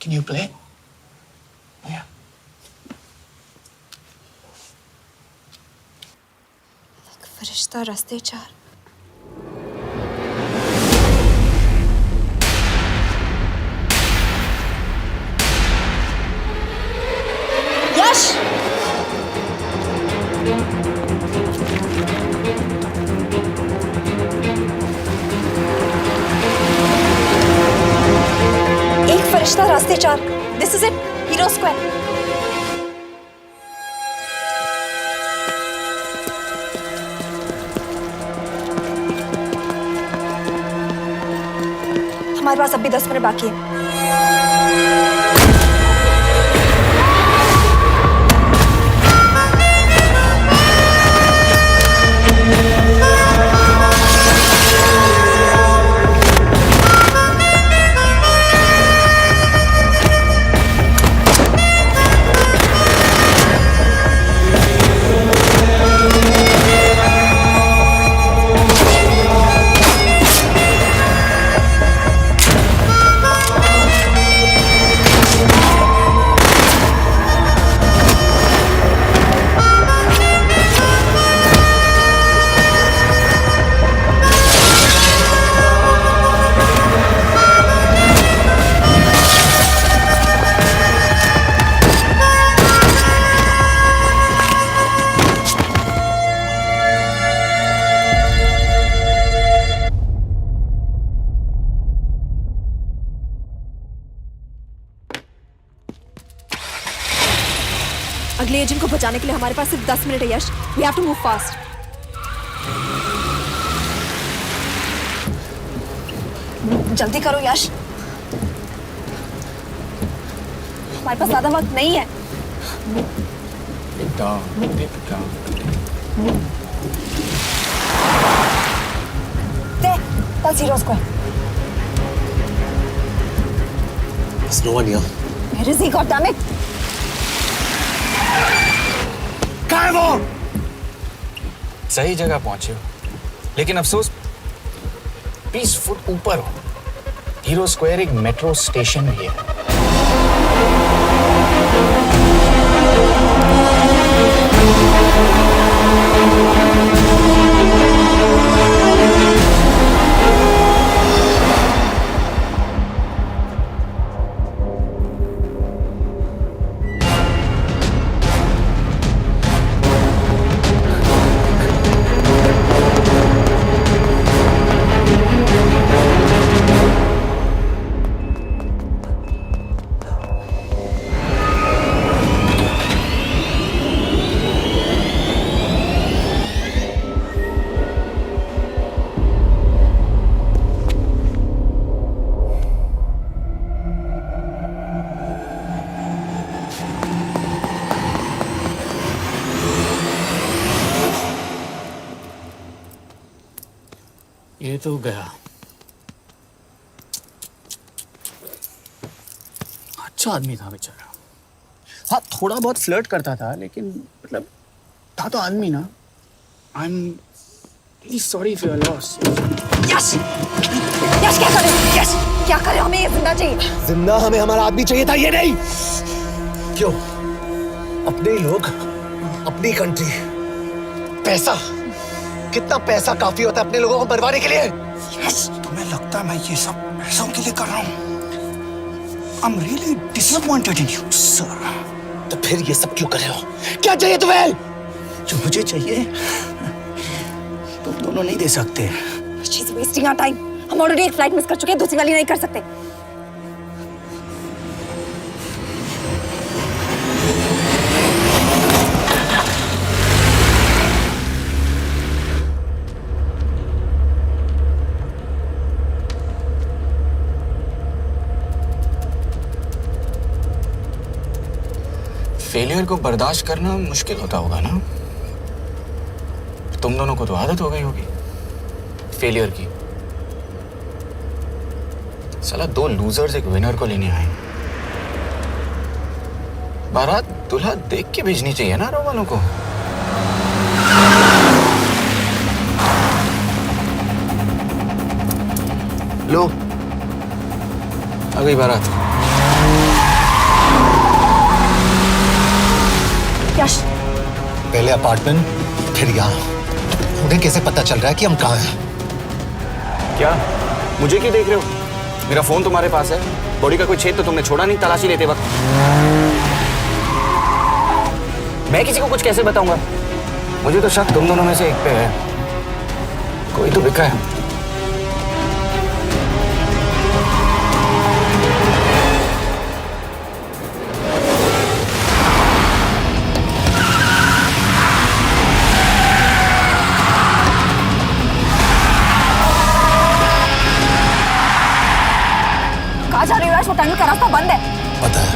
Can you play? Yeah. फरिश्ता रास्ते चार। यश! एक फरिश्ता रास्ते चार। This is it, hero square. हमारे पास अभी 10 मिनट बाकी है। अगले एजेंट को बचाने के लिए हमारे पास सिर्फ 10 मिनट है Yash. We have to move fast. जल्दी करो यश, हमारे पास ज्यादा वक्त नहीं है। That's Hero Square. There's no one here. Where is he, goddammit? कहाँ है वो? सही जगह पहुंचे हो, लेकिन अफसोस 20 फुट ऊपर हो। हीरो स्क्वायर एक मेट्रो स्टेशन भी है। ये तो गया। अच्छा आदमी था बेचारा। हाँ, थोड़ा बहुत फ्लर्ट करता था, लेकिन मतलब था तो आदमी ना। I am really sorry for your loss. Yash! Yash क्या करें? यश क्या करें? हमें ये जिंदा चाहिए। जिंदा हमें हमारा आदमी चाहिए था, ये नहीं। क्यों? अपने ही लोग, अपनी कंट्री, पैसा। कितना पैसा काफी होता है अपने लोगों को मरवाने के लिए? यस, तुम्हें लगता है मैं ये सब पैसों के लिए कर रहा हूँ? I'm really disappointed in you, sir. तो फिर ये सब क्यों कर रहे हो? क्या चाहिए तुम्हें? जो मुझे चाहिए तुम दोनों नहीं दे सकते। She's wasting our time. हम ऑलरेडी एक फ्लाइट मिस कर चुके हैं, दूसरी वाली नहीं कर सकते। फेलियर को बर्दाश्त करना मुश्किल होता होगा ना? तुम दोनों को तो आदत हो गई होगी फेलियर की। साला 2 लूजर्स एक विनर को लेने आए। बारात दूल्हा देख के भेजनी चाहिए ना रो वालों को। लो, आ गई बारात। यश, पहले अपार्टमेंट, फिर यहाँ। उन्हें कैसे पता चल रहा है कि हम कहाँ हैं? क्या मुझे क्यों देख रहे हो? मेरा फोन तुम्हारे पास है। बॉडी का कोई छेद तो तुमने छोड़ा नहीं तलाशी लेते वक्त। मैं किसी को कुछ कैसे बताऊंगा? मुझे तो शक तुम दोनों में से एक पे है। कोई तो बिका है। कहाँ जा रही हो यश? वो टनल का रास्ता बंद है। पता है।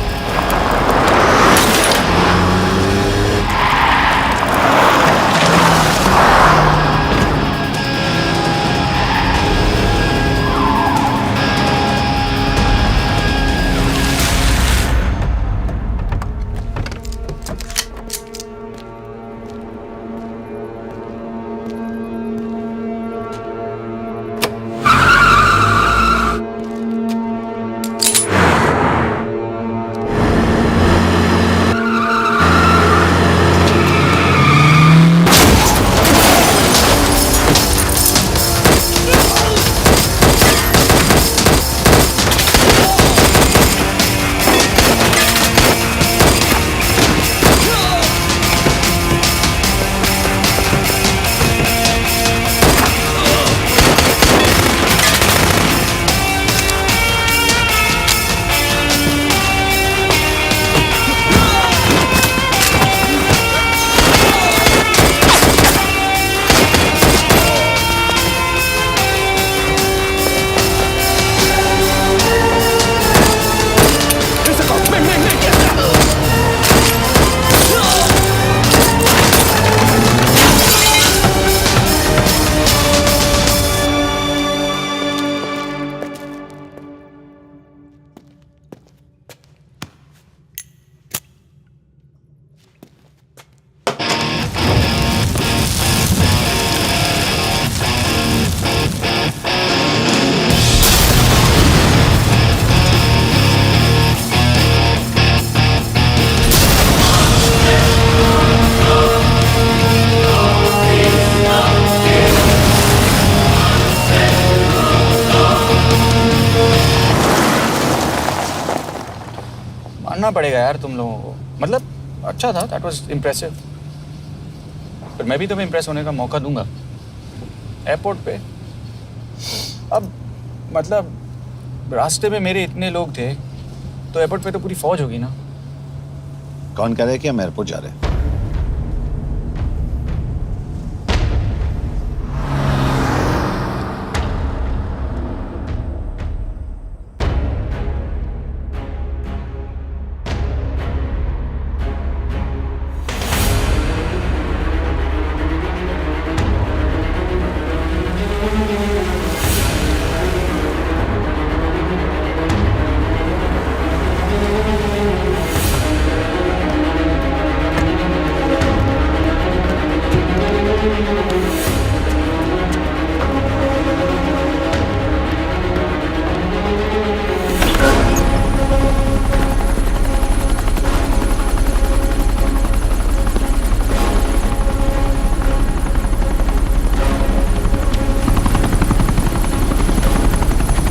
मानना पड़ेगा यार तुम लोगों को। मतलब अच्छा था, दैट वाज इम्प्रेसिव। पर मैं भी तुम्हें इम्प्रेस होने का मौका दूंगा एयरपोर्ट पे। अब मतलब रास्ते में मेरे इतने लोग थे तो एयरपोर्ट पे तो पूरी फौज होगी ना। कौन कह रहा है कि हम एयरपोर्ट जा रहे हैं?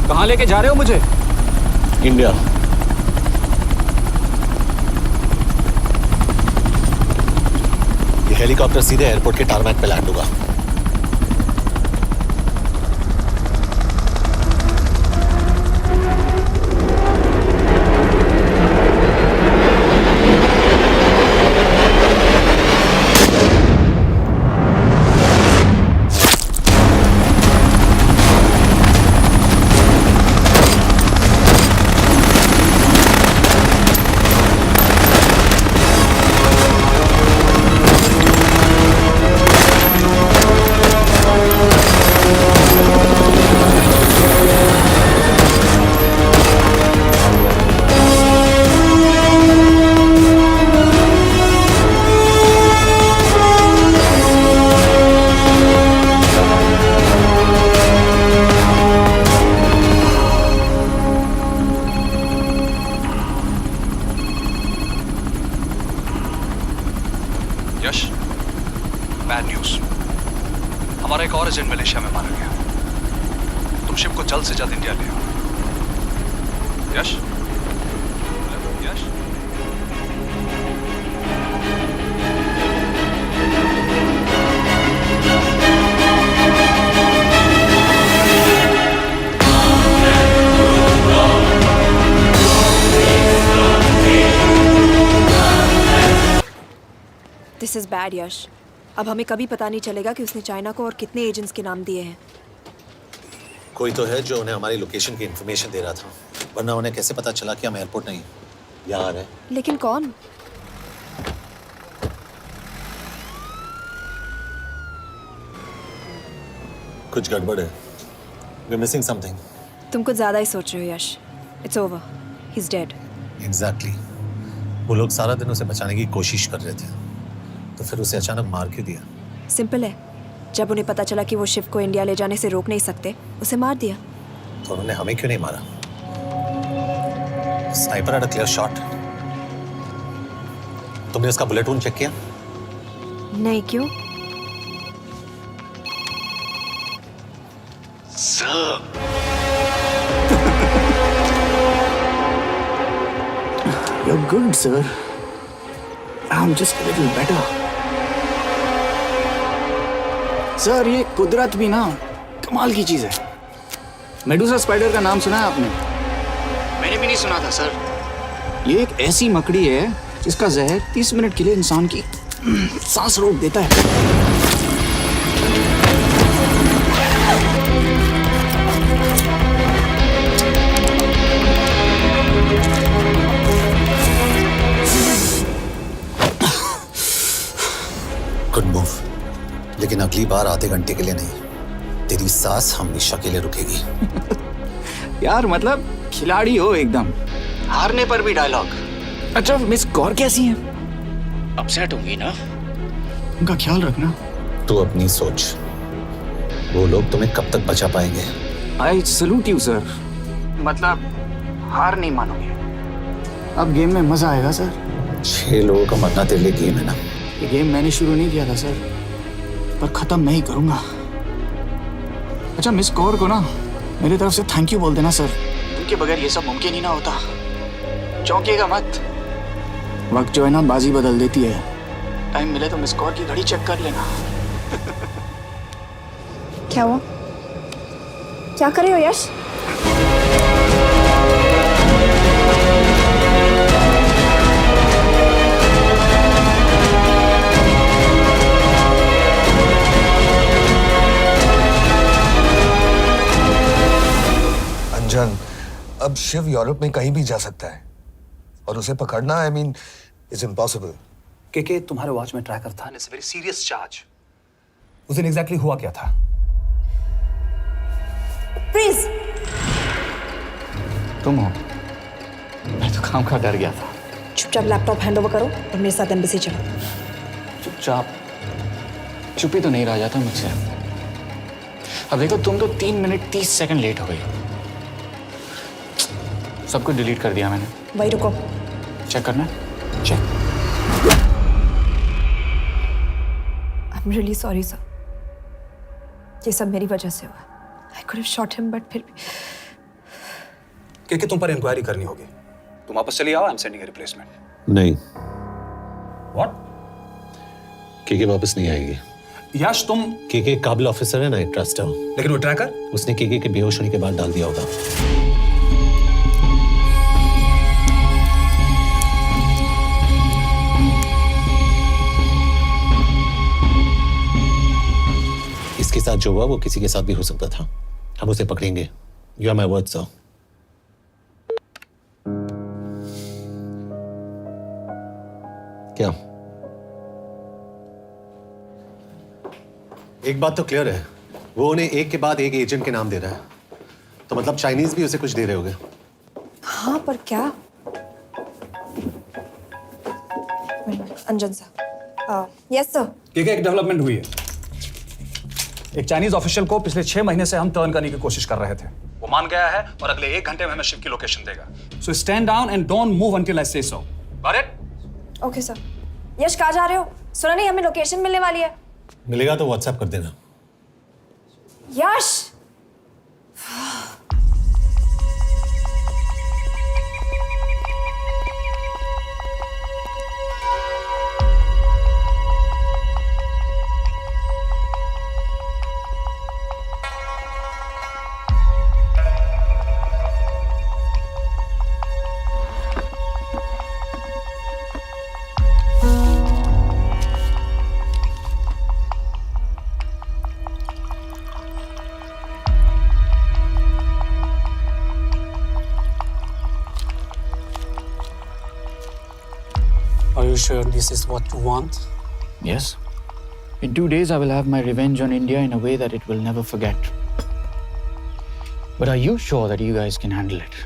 कहाँ लेके जा रहे हो मुझे? इंडिया। ये हेलीकॉप्टर सीधे एयरपोर्ट के टारमैक पे लैंड होगा। से जल्द इंडिया ले आओ। यश? यश? दिस इज बैड यश। अब हमें कभी पता नहीं चलेगा कि उसने चाइना को और कितने एजेंट्स के नाम दिए हैं। कोई तो है जो उन्हें हमारी लोकेशन की इंफॉर्मेशन दे रहा था, वरना उन्हें कैसे पता चला कि हम एयरपोर्ट नहीं यहाँ आ रहे हैं? लेकिन कौन? कुछ गड़बड़ है। We're missing something. तुम कुछ ज्यादा ही सोच रहे हो Yash. It's over, he is dead. Exactly. वो लोग सारा दिन उसे बचाने की कोशिश कर रहे थे, तो फिर उसे अचानक मार क्यों दिया? सिंपल है, जब उन्हें पता चला कि वो शिव को इंडिया ले जाने से रोक नहीं सकते, उसे मार दिया। तो उन्होंने हमें क्यों नहीं मारा? Sniper had a clear shot. तुमने उसका बुलेट वूंड चेक किया? नहीं, क्यों? You're good, sir. I'm just a little better. Sir, ये कुदरत भी ना कमाल की चीज है। मेडुसा स्पाइडर का नाम सुना है आपने? मैंने भी नहीं सुना था सर। ये एक ऐसी मकड़ी है जिसका जहर 30 मिनट के लिए इंसान की सांस रोक देता है। गुड मूव, लेकिन अगली बार आधे घंटे के लिए नहीं, तेरी सांस हमेशा के लिए रुकेगी। यार मतलब खिलाड़ी हो एकदम, हारने पर भी डायलॉग। अच्छा, मिस कौर कैसी हैं? अपसेट होंगी ना? उनका ख्याल रखना। तू अपनी सोच, वो लोग तुम्हें कब तक बचा पाएंगे? I salute you sir. मतलब हार नहीं मानोगे। अब गेम में मजा आएगा सर। 6 लोगों का मरना तेरे लिए गेम है ना? ये गेम मैंने शुरू नहीं किया था सर, पर खत्म मैं ही करूंगा। अच्छा, मिस कौर को ना मेरी तरफ से थैंक यू बोल देना सर। उनके बगैर ये सब मुमकिन ही ना होता। चौंकिएगा मत, वक्त जो है ना बाजी बदल देती है। टाइम मिले तो मिस कौर की घड़ी चेक कर लेना। क्या हुआ? क्या कर रहे हो यश? अंजन, अब शिव यूरोप में कहीं भी जा सकता है और उसे पकड़ना, आई मीन, इज इम्पॉसिबल। के तुम्हारे वॉच में ट्रैकर था, इट्स वेरी सीरियस चार्ज। उस दिन एग्जैक्टली हुआ क्या था? प्लीज। तुम हो? मैं तो काम का डर गया था। चुपचाप लैपटॉप हैंड ओवर करो और मेरे साथ एम्बेसी चलो। चुपचाप? चुपी तो नहीं रहा जाता मुझसे। अब देखो, तुम तो 3 मिनट 30 सेकंड लेट हो गई। सब कुछ डिलीट कर दिया मैंने। वही रुको, चेक करना है? Check. I am really sorry sir, ये सब मेरी वजह से हुआ। I could have shot him, but फिर भी। के तुम पर इंक्वायरी करनी होगी। तुम वापस चली आओ, I am sending a replacement. नहीं। व्हाट? के वापस नहीं आएगी। यश, तुम के काबिल ऑफिसर है ना, ट्रस्ट है। लेकिन वो ट्रैकर उसने के बेहोश होने के बाद डाल दिया होगा। इसके साथ जो हुआ वो किसी के साथ भी हो सकता था। हम उसे पकड़ेंगे। You are my word sir. क्या? एक बात तो क्लियर है, वो उन्हें एक के बाद एक एजेंट के नाम दे रहा है, तो मतलब चाइनीज भी उसे कुछ दे रहे होंगे। हाँ, पर क्या? अंजन सर। Yes sir. एक डेवलपमेंट हुई है। एक चाइनीज ऑफिशियल को पिछले 6 महीने से हम टर्न करने की कोशिश कर रहे थे। वो मान गया है और अगले 1 घंटे में हमें शिव की लोकेशन देगा। So stand down and don't move until I say so. Got it? Okay sir. Yash, कहाँ जा रहे हो? सुना नहीं, हमें लोकेशन मिलने वाली है। मिलेगा तो व्हाट्सएप कर देना। यश! sure this is what you want? Yes. In 2 days, I will have my revenge on India in a way that it will never forget. But are you sure that you guys can handle it?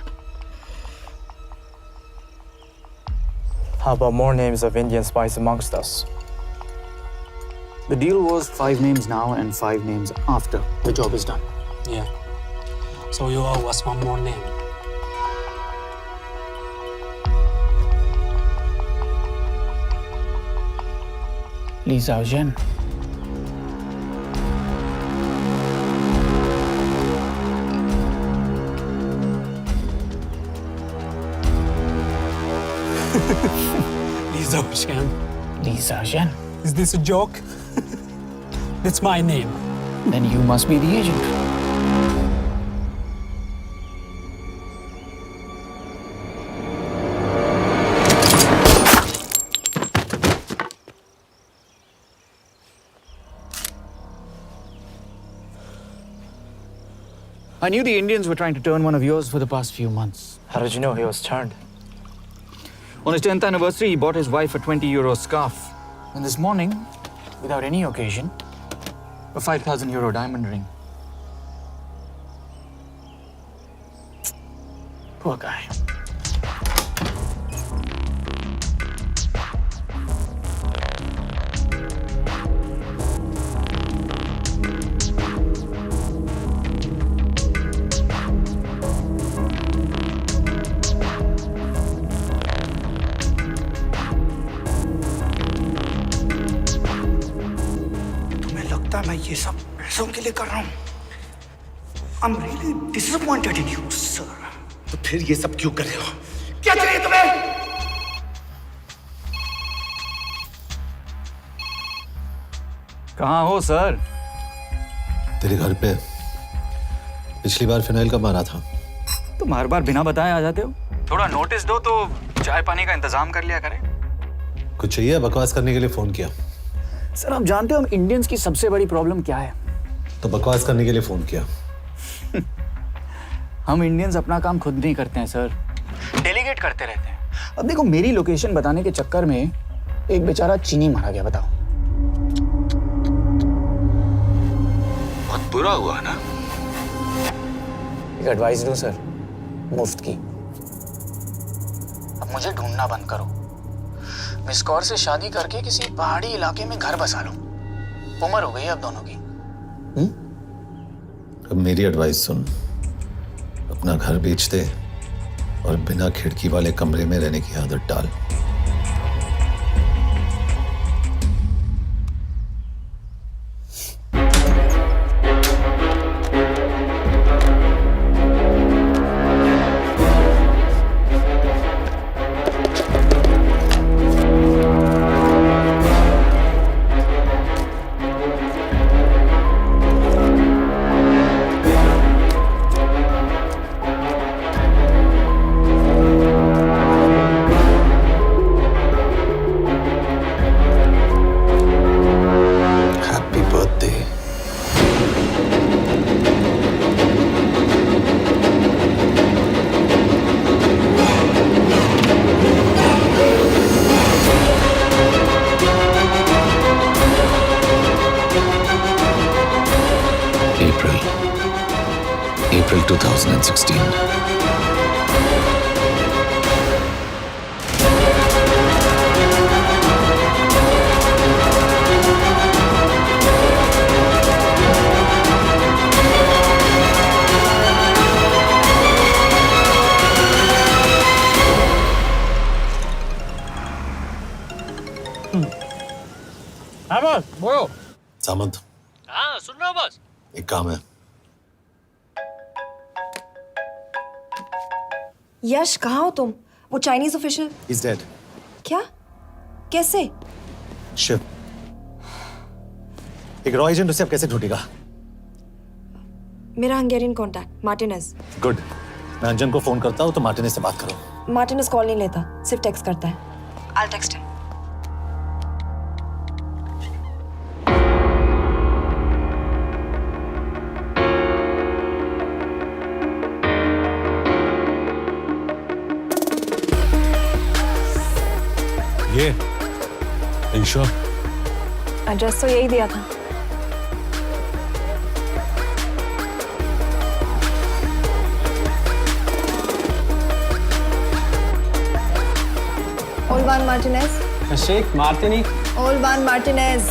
How about more names of Indian spies amongst us? The deal was 5 names now and 5 names after the job is done. Yeah. So you owe us one more name. Li Xiaozhen. Li Xiaozhen. Li Xiaozhen. Is this a joke? That's my name. Then you must be the agent. I knew the Indians were trying to turn one of yours for the past few months. How did you know he was turned? On his 10th anniversary, he bought his wife a 20 € scarf. And this morning, without any occasion, a 5,000 € diamond ring. Poor guy. मैं ये सब पैसों के लिए कर रहा हूँ। I'm really disappointed in you, sir. तो फिर ये सब क्यों कर रहे हो? क्या चाहिए तुम्हें? कहाँ हो सर? तेरे घर पे पिछली बार फिनाइल का मारा था। तुम हर बार बिना बताए आ जाते हो। थोड़ा नोटिस दो तो चाय पानी का इंतजाम कर लिया करें। कुछ चाहिए? बकवास करने के लिए फोन किया। सर आप जानते हो हम इंडियंस की सबसे बड़ी प्रॉब्लम क्या है? तो बकवास करने के लिए फोन किया। हम इंडियंस अपना काम खुद नहीं करते हैं सर, डेलीगेट करते रहते हैं। अब देखो मेरी लोकेशन बताने के चक्कर में एक बेचारा चीनी मारा गया, बताओ। बहुत बुरा हुआ ना? एक एडवाइस दूं सर, मुफ्त की। अब मुझे ढूंढना बंद करो। मिस कौर से शादी करके किसी पहाड़ी इलाके में घर बसा लो। उम्र हो गई है अब दोनों की। अब मेरी एडवाइस सुन, अपना घर बेच दे और बिना खिड़की वाले कमरे में रहने की आदत डाल। April 2016. हाँ बस बोलो। सामंत, हाँ सुन रहा हूँ बस। एक काम है। यश कहाँ हो तुम? वो चाइनीज ऑफिशियल। He's dead. क्या? कैसे? शिव, एक रॉ एजेंट उसे अब कैसे ढूंढेगा? मेरा हंगेरियन कॉन्टैक्ट मार्टिनेज। गुड, मैं अंजन को फोन करता हूँ तो मार्टिनेज से बात करो। मार्टिनेज कॉल नहीं लेता, सिर्फ टेक्स्ट करता है। I'll text him. ये ईश्वर एड्रेस तो यही दिया था। Olvan Martinez. Sheikh Martini. Olvan Martinez.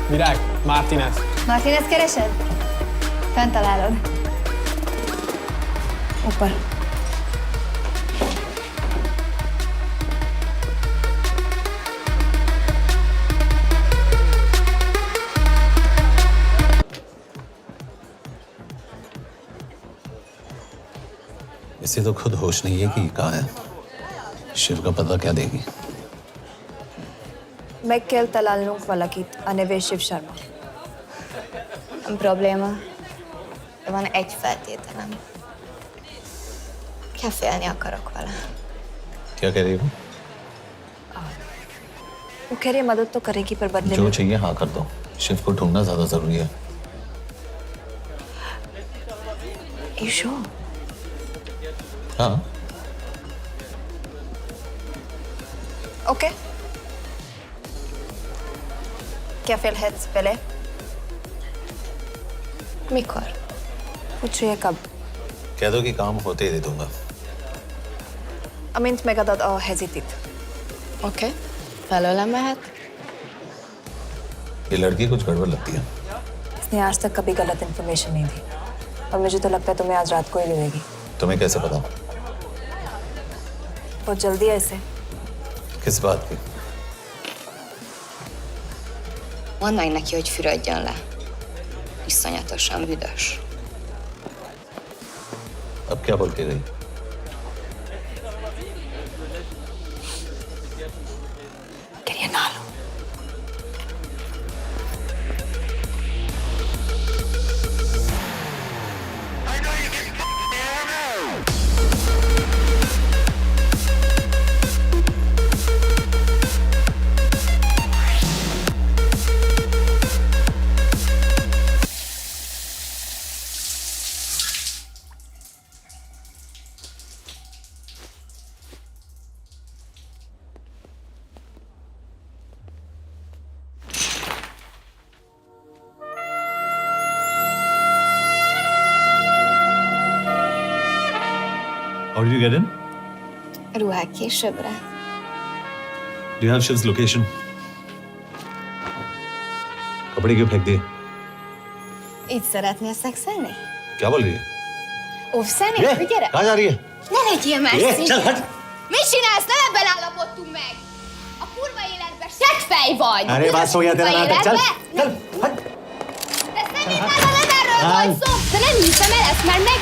Virág Martinez. Martinez keresed? Fent találod. ऊपर। इसे तो खुद होश नहीं है कि कहाँ है। शिव का पता क्या देगी? Mekkel találnunk valakit, a neve Shiv Sharma. Nem probléma. De van egy feltételem. Kefélni akarok vele. क्या कह रही हो? वो कह रही है मदद तो करेगी पर बदले जो में। चाहिए हाँ कर दो। शिव को ढूंढना ज्यादा जरूरी है। You sure? हाँ। Okay. क्या félhetsz vele? Mikor? पूछ रही है कब? कह दो कि काम होते ही दे दूंगा। Amint megadod a hezitit. Oké. Felőlem mehet? ये लड़की कुछ गड़बड़ लगती है। इसने आज तक कभी गलत इन्फॉर्मेशन नहीं दी और मुझे तो लगता है तुम्हें आज रात को ही मिलेगी। तुम्हें कैसे पता? बहुत जल्दी है इसे। किस बात की? Mondd meg neki, hogy fürödjön le. Iszonyatosan büdös. अब क्या बोल के गई? Quería nalo. How did you get in? Ruhák későbbre. Do you have Shiv's location? कपड़े क्यों फेंक दिए? Így szeretnél szexelni? क्या बोल रही है? Óvszeni? ये, Gyere! कहाँ जा रही है? Ne legyél már ये, szín! चल हट! Mit csinálsz? Nem ebben állapodtunk meg! A kurva életben seggfej vagy! अरे बात हो गया तेरा नाटक, चल चल हट! De szerintem nem erről volt szó! De nem hiszem el ezt, mert meg...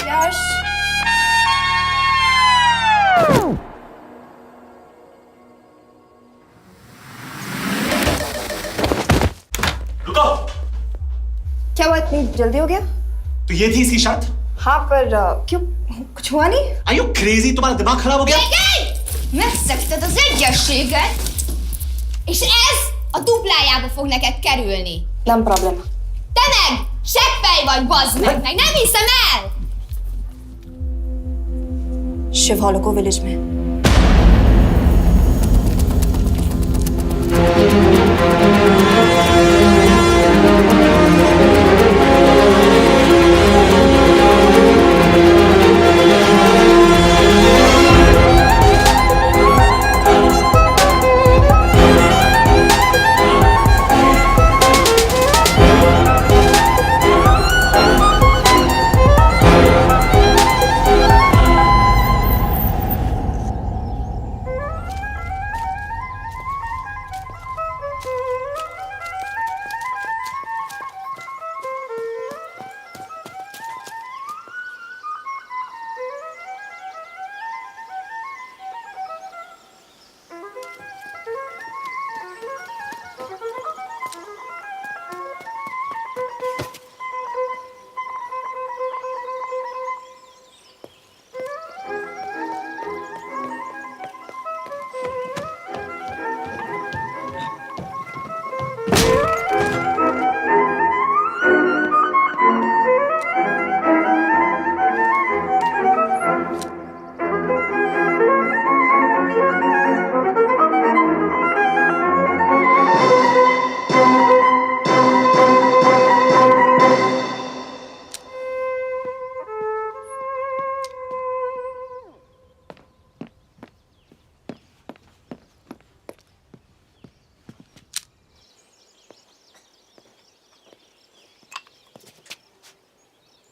यश! रुको! क्या हुआ इतनी जल्दी हो गया? तो ये थी इसकी शर्त? हाँ पर क्यों कुछ हुआ नहीं? Are you crazy? तुम्हारा दिमाग खराब हो गया? Megszegted az egyességet, és ez a duplájába fog neked kerülni. Nem probléma. Te meg seggfej vagy, bazd meg! Nem hiszem el! Shiv Holloko village में।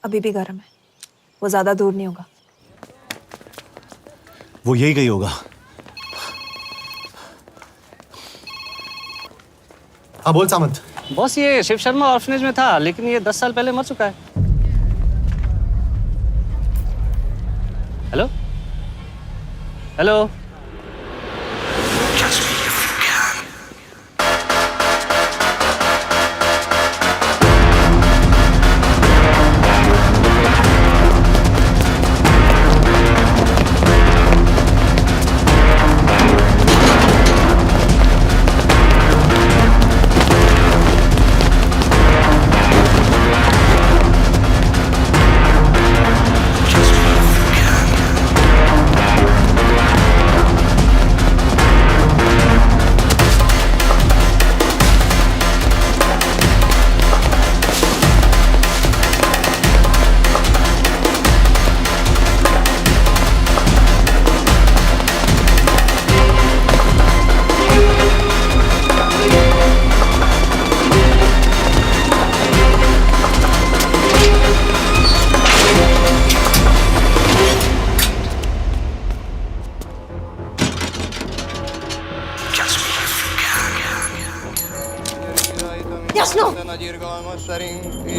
अभी भी गर्म है, वो ज्यादा दूर नहीं होगा। वो यही गई होगा। हाँ बोल सामंत। बॉस ये शिव शर्मा ऑर्फनेज में था, लेकिन ये 10 साल पहले मर चुका है। Hello hello.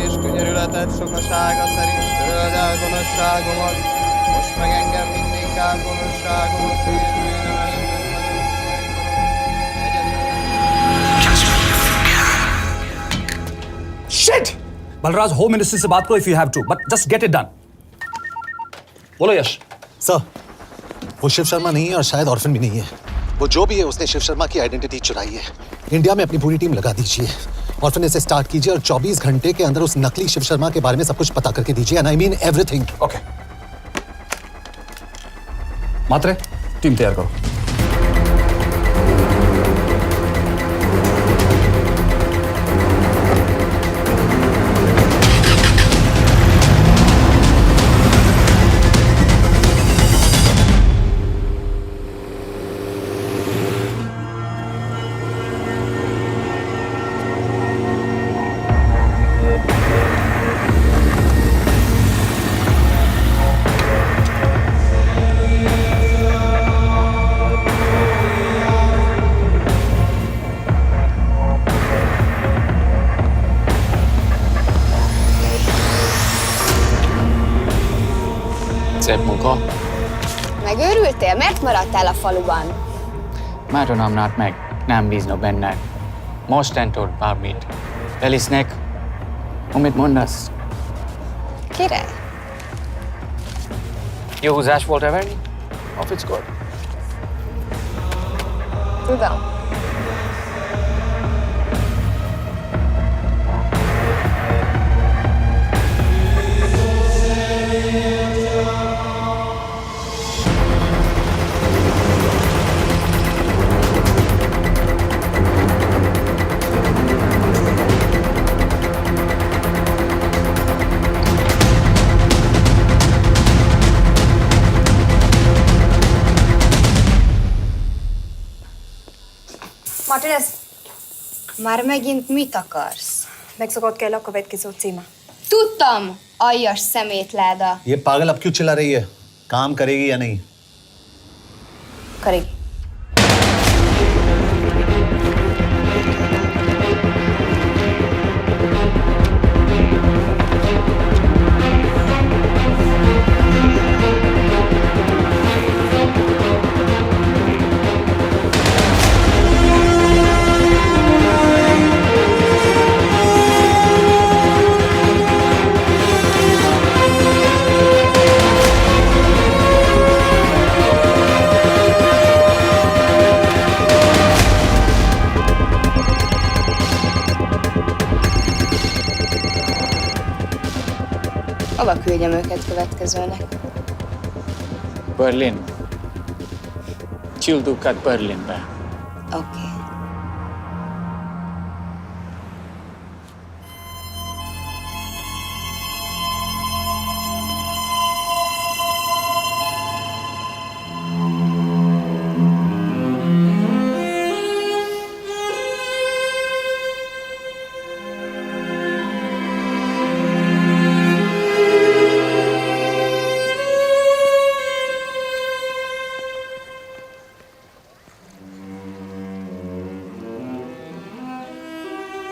És könyörületed sokasága szerint töröld el gonoszságomat, most meg engem mindinkább gonoszságomat Shit! Balraj, home ministry से बात करो if you have to, but just get it done. बोलो यश। सर, वो शिव शर्मा नहीं है और शायद ऑर्फन भी नहीं है। वो जो भी है उसने शिव शर्मा की आइडेंटिटी चुराई है। इंडिया में अपनी पूरी टीम लगा दीजिए, ऑर्फन से स्टार्ट कीजिए और 24 घंटे के अंदर उस नकली शिव शर्मा के बारे में सब कुछ पता करके दीजिए। And I mean everything. Okay. Matre, team तैयार करो। Szép munka. Megőrültél? Miért maradtál a faluban? Mátonom nát meg, nem bízna benned. Mostantól bármit. Elisnek, amit mondasz. Király. Jó húzás volt-e verni? A fickót? Tudom. Martinez, Már megint mit akarsz? megszokott kell a következő címe. Tudtam, aljas szemétláda. ये पागल अब क्यों चिल्ला रही है? काम करेगी या नहीं? करेगी। Hova küldjem őket következőnek? Berlin. Küldőket Berlinbe. Oké.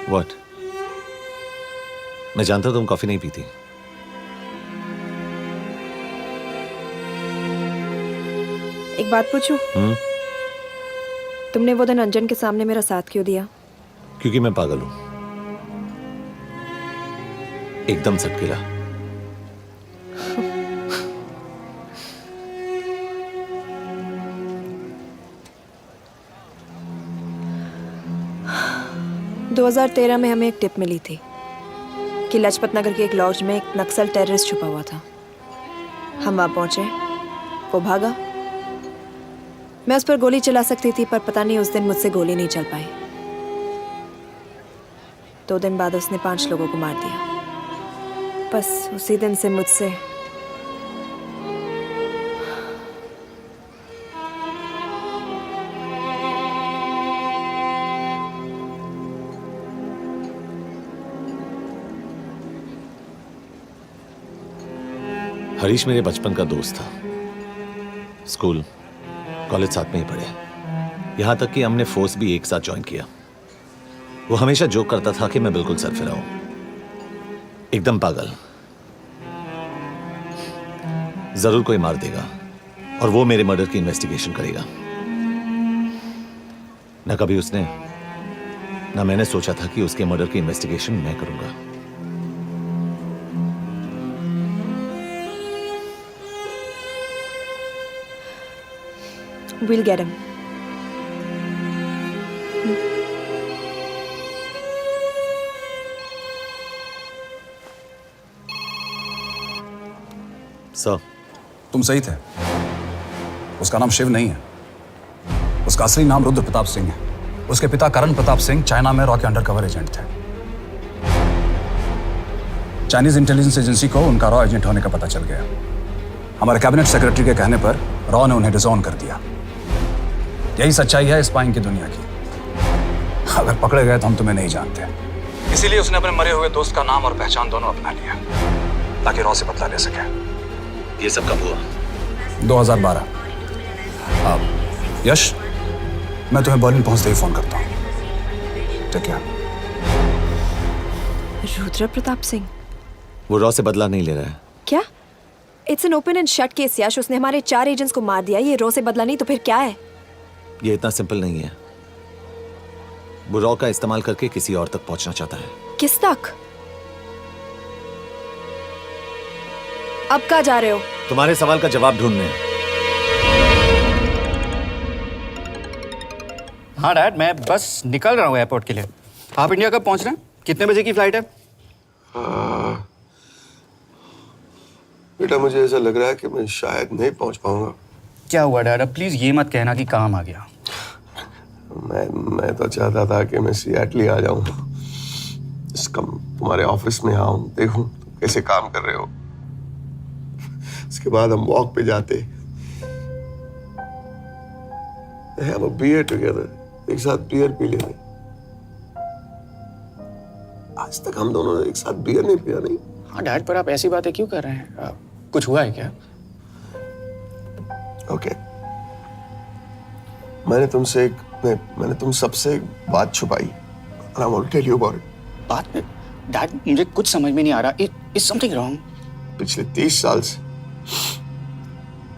What? मैं जानता हूं तुम कॉफी नहीं पीती। एक बात पूछूं? तुमने वो दिन अंजन के सामने मेरा साथ क्यों दिया? क्योंकि मैं पागल हूं, एकदम सटकेला। – 2013 में हमें एक टिप मिली थी कि लाजपत नगर के एक लॉज में एक नक्सल टेररिस्ट छुपा हुआ था। हम वहां पहुंचे, वो भागा। मैं उस पर गोली चला सकती थी, पर पता नहीं उस दिन मुझसे गोली नहीं चल पाई। 2 दिन बाद उसने 5 लोगों को मार दिया। बस उसी दिन से मुझसे हरीश मेरे बचपन का दोस्त था। स्कूल कॉलेज साथ में ही पढ़े, यहां तक कि हमने फोर्स भी एक साथ ज्वाइन किया। वो हमेशा जोक करता था कि मैं बिल्कुल सरफिरा हूं, एकदम पागल। जरूर कोई मार देगा और वो मेरे मर्डर की इन्वेस्टिगेशन करेगा। ना कभी उसने, ना मैंने सोचा था कि उसके मर्डर की इन्वेस्टिगेशन मैं करूंगा। We'll get him. सर, तुम सही थे। उसका नाम शिव नहीं है, उसका असली नाम रुद्र प्रताप सिंह है। उसके पिता करण प्रताप सिंह चाइना में रॉ के अंडरकवर एजेंट थे। चाइनीज इंटेलिजेंस एजेंसी को उनका रॉ एजेंट होने का पता चल गया। हमारे कैबिनेट सेक्रेटरी के कहने पर रॉ ने उन्हें डिसऑन कर दिया। यही सच्चाई है स्पाइंग की दुनिया की। अगर पकड़े गए तो हम तुम्हें नहीं जानते, इसीलिए उसने अपने मरे हुए दोस्त का नाम और पहचान दोनों अपना लिया ताकि रॉ से बदला ले सके। ये सब कब हुआ? 2012। अब यश, मैं तुम्हें बर्लिन पहुंचते ही फोन करता हूँ। ठीक है। रुद्र प्रताप सिंह वो रॉ से बदला नहीं ले रहा है। क्या? It's an open and shut case Yash. उसने हमारे 4 एजेंट्स को मार दिया। ये रॉ से बदला नहीं तो फिर क्या है? ये इतना सिंपल नहीं है। वो रॉ का इस्तेमाल करके किसी और तक पहुंचना चाहता है। किस तक? अब कहाँ जा रहे हो? तुम्हारे सवाल का जवाब ढूंढने। हाँ डैड, मैं बस निकल रहा हूँ एयरपोर्ट के लिए। आप इंडिया कब पहुंच रहे हैं? कितने बजे की फ्लाइट है? बेटा, मुझे ऐसा लग रहा है कि मैं शायद नहीं पहुंच पाऊंगा। क्या हुआ डैड? अब प्लीज ये मत कहना कि काम आ गया। मैं तो चाहता था कि मैं सिएटल ही आ जाऊं, तुम्हारे ऑफिस में आऊं, देखूं तुम कैसे काम कर रहे हो। उसके बाद हम वॉक पे जाते, have a beer together, एक साथ बियर पी लेते। आज तक हम दोनों ने एक साथ बियर नहीं पिया। नहीं। हाँ डैड, पर आप ऐसी बातें क्यों कर रहे हैं? कुछ हुआ है क्या? ओके, मैंने तुम सबसे एक बात छुपाई। And I want to tell you about it. बात? डैड, मुझे कुछ समझ में नहीं आ रहा। Is something wrong? पिछले 30 साल से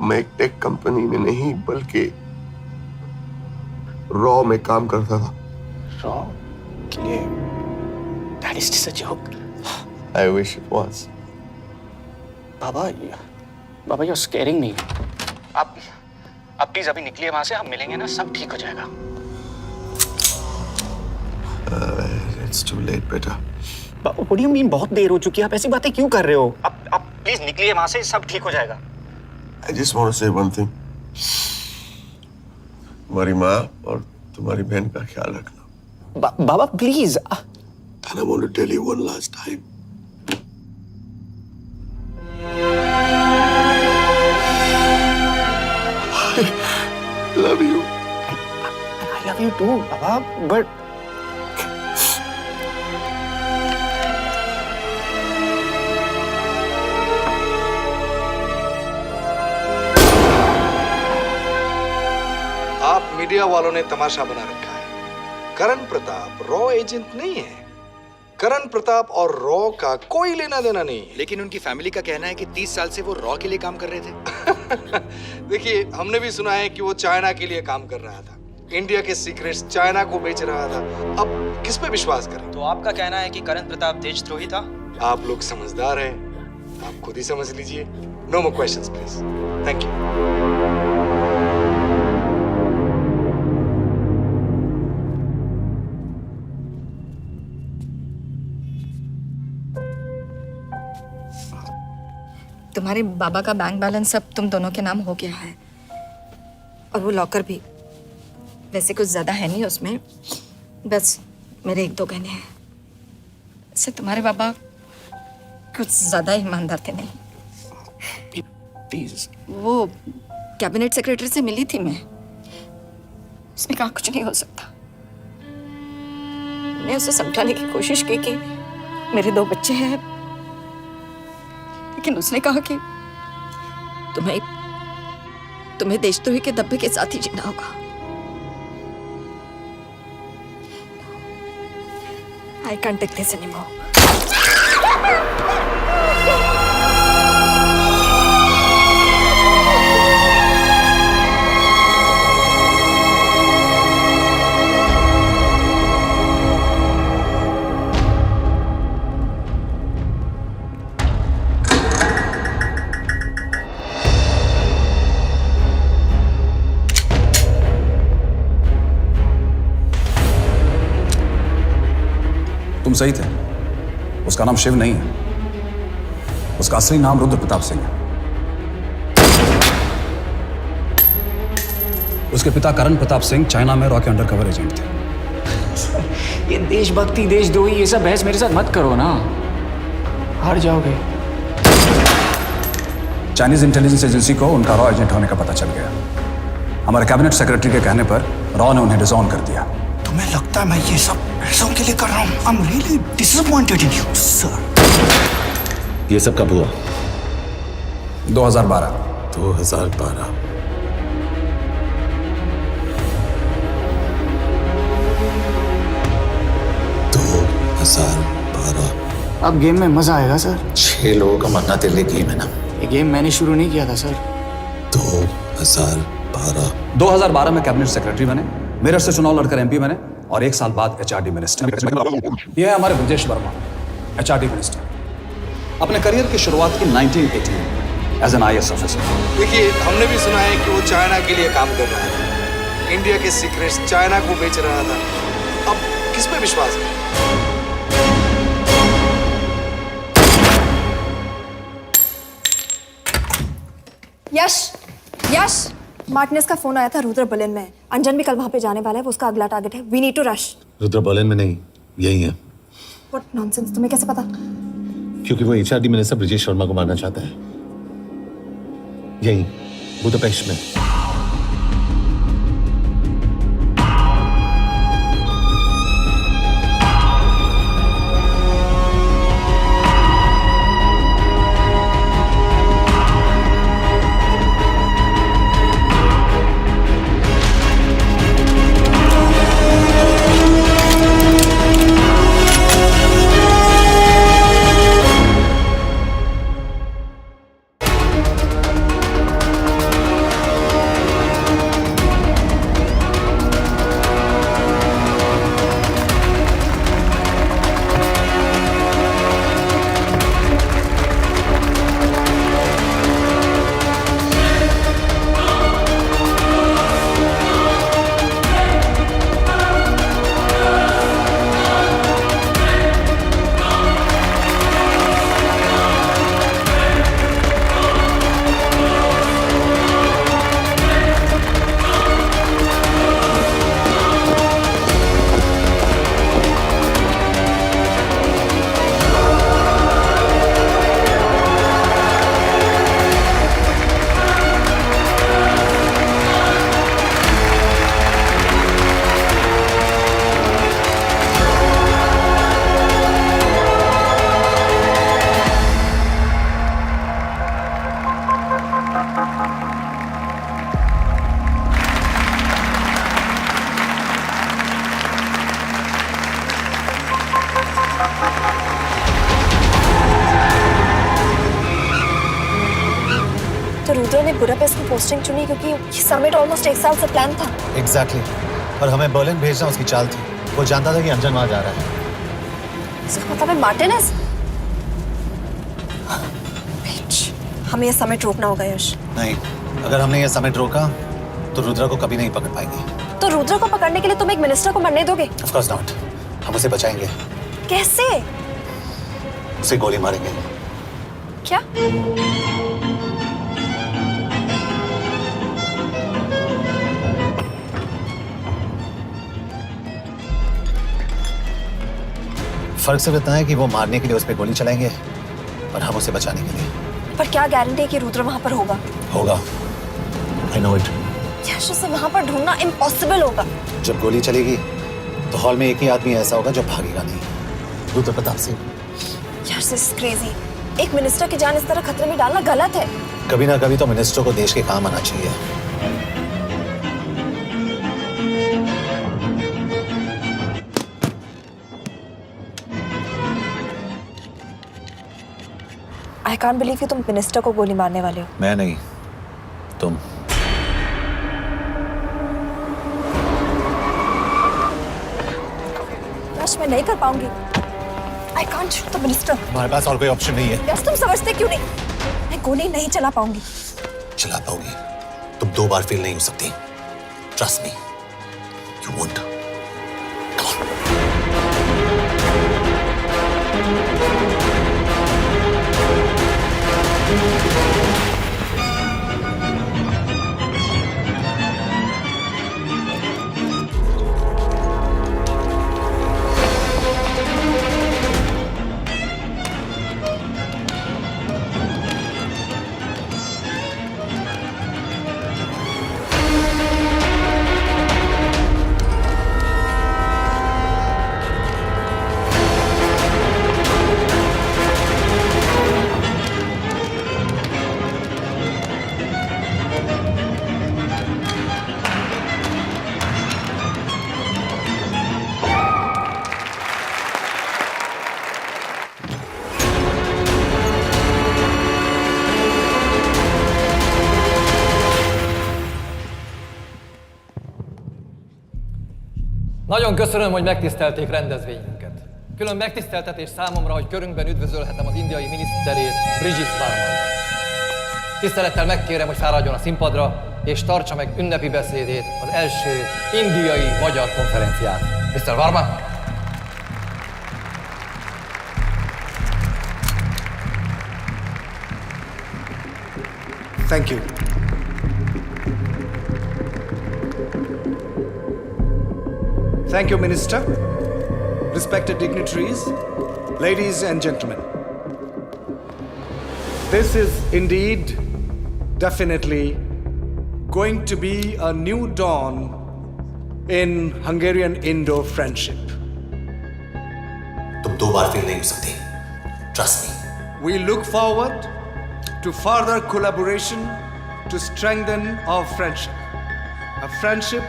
मैं एक टेक कंपनी में नहीं बल्कि रॉ में काम करता था। रॉ के लिए? Dad, is this a joke? I wish it was. Baba, you're scaring me. आप प्लीज अभी निकलिए वहां से, हम मिलेंगे ना, सब ठीक हो जाएगा। It's too late, बेटा। What do you mean बहुत देर हो चुकी है? आप ऐसी बातें क्यों कर रहे हो? आप प्लीज निकलिए वहां से, सब ठीक हो जाएगा। I just want to say one thing. तुम्हारी माँ और तुम्हारी बहन का ख्याल रखना। बाबा please. And I want to tell you one last time. I love you. I love you too, Baba, but आप मीडिया वालों ने तमाशा बना रखा है। करण प्रताप रॉ एजेंट नहीं है। करण प्रताप और रॉ का कोई लेना देना नहीं है। लेकिन उनकी फैमिली का कहना है कि 30 साल से वो रॉ के लिए काम कर रहे थे। देखिए, हमने भी सुना है कि वो चाइना के लिए काम कर रहा था, इंडिया के सीक्रेट्स चाइना को बेच रहा था। अब किस पे विश्वास करें? तो आपका कहना है कि करण प्रताप देशद्रोही था? आप लोग समझदार हैं, आप खुद ही समझ लीजिए। No more questions please. Thank you. तुम्हारे बाबा का बैंक बैलेंस अब तुम दोनों के नाम हो गया है, और वो लॉकर भी। वैसे कुछ ज्यादा है नहीं उसमें, बस मेरे 1-2 गहने हैं। वैसे तुम्हारे बाबा कुछ ज्यादा ईमानदार थे नहीं। प्लीज। वो कैबिनेट सेक्रेटरी से मिली थी मैं, उसने कहा कुछ नहीं हो सकता। मैं उसे समझाने की कोशिश की कि मेरे 2 बच्चे हैं, लेकिन उसने कहा कि तुम्हें देशद्रोही के दब्बे के साथ ही जीना होगा। I can't take this anymore. तुम सही थे, उसका नाम शिव नहीं है, उसका असली नाम रुद्र प्रताप सिंह है। उसके पिता करण प्रताप सिंह चाइना में रॉ के अंडरकवर एजेंट थे। ये देशभक्ति देशद्रोही ये सब बहस मेरे साथ मत करो ना, हार जाओगे। चाइनीज इंटेलिजेंस एजेंसी को उनका रॉ एजेंट होने का पता चल गया। हमारे कैबिनेट सेक्रेटरी के कहने पर रॉ ने उन्हें डिसऑन कर दिया। तुम्हें लगता है मैं ये सब पैसों के लिए कर रहा हूँ? I'm really disappointed in you, sir. ये सब कब हुआ? 2012। 2012। अब गेम में मजा आएगा सर। 6 लोगों का मरना तेरे लिए गेम है ना? ये गेम मैंने शुरू नहीं किया था सर। 2012 में कैबिनेट सेक्रेटरी बने, मेरठ से चुनाव लड़कर एमपी बने, और 1 साल बाद एचआरडी मिनिस्टर। यह है हमारे ब्रजेश वर्मा, एचआरडी मिनिस्टर। अपने करियर की शुरुआत की 1980 में एज एन IAS ऑफिसर। देखिए, हमने भी सुना है कि वो चाइना के लिए काम कर रहा था, इंडिया के सीक्रेट्स चाइना को बेच रहा था। अब किस पे विश्वास करें? यश, मार्टिनेस का फोन आया था। रुद्र बर्लिन में, अंजन भी कल वहां पे जाने वाला है, वो उसका अगला टारगेट है। We need to rush. Rudra Berlin में नहीं, यही है। व्हाट नॉनसेंस, तुम्हें कैसे पता? क्योंकि वो एचआरडी मिनिस्टर ब्रजेश शर्मा को मारना चाहता है, यही बुदापेस्ट में। तुमने बुडापेस्ट की पोस्टिंग चुनी क्योंकि ये समिट ऑलमोस्ट 1 साल से प्लान था। एग्जैक्टली और हमें बर्लिन भेजना उसकी चाल थी। वो जानता था कि अंजन वहां जा रहा है। इसका मतलब है मार्टिनेज। हमें ये समिट रोकना होगा यश। नहीं, अगर हमने ये समिट रोका तो रुद्रा को कभी नहीं पकड़ पाएंगे। तो रुद्रा को पकड़ने के लिए तुम एक मिनिस्टर को मरने दोगे? Of course not. हम उसे बचाएंगे। कैसे? उसे गोली मारेंगे। क्या? फर्क सिर्फ इतना है कि वो मारने के लिए उस पर गोली चलाएंगे और हम उसे बचाने के लिए। पर क्या गारंटी है कि रुद्र वहां पर होगा? होगा। I know it. यश, उसे वहां पर ढूंढना इम्पॉसिबल होगा। जब गोली चलेगी तो हॉल में एक ही आदमी ऐसा होगा जो भागेगा नहीं। रुद्र प्रताप सिंह। यश, दिस इज क्रेजी। एक मिनिस्टर की जान इस तरह खतरे में डालना गलत है। कभी ना कभी तो मिनिस्टर को देश के काम आना चाहिए। आई कांट बिलीव कि तुम मिनिस्टर को गोली मारने वाले हो। मैं नहीं, तुम। यश, मैं नहीं कर पाऊंगी। I can't shoot the minister. हमारे पास और कोई ऑप्शन नहीं है। यश, तुम समझते क्यों नहीं? मैं गोली नहीं चला पाऊंगी। चला पाओगी। तुम 2 बार फेल नहीं हो सकती। Trust me, you won't. Nagyon köszönöm, hogy megtisztelték rendezvényünket. Külön megtiszteltetés számomra, hogy körünkben üdvözölhetem az indiai miniszterét, Brigitte Varman. Tisztelettel megkérem, hogy fáradjon a színpadra, és tartsa meg ünnepi beszédét az első indiai-magyar konferenciát. Mr. Varman! Thank you. Thank you, Minister. Respected dignitaries, ladies and gentlemen. This is indeed, definitely, going to be a new dawn in Hungarian-Indo friendship. तुम 2 बार fail नहीं हो सकती। Trust me. We look forward to further collaboration to strengthen our friendship. A friendship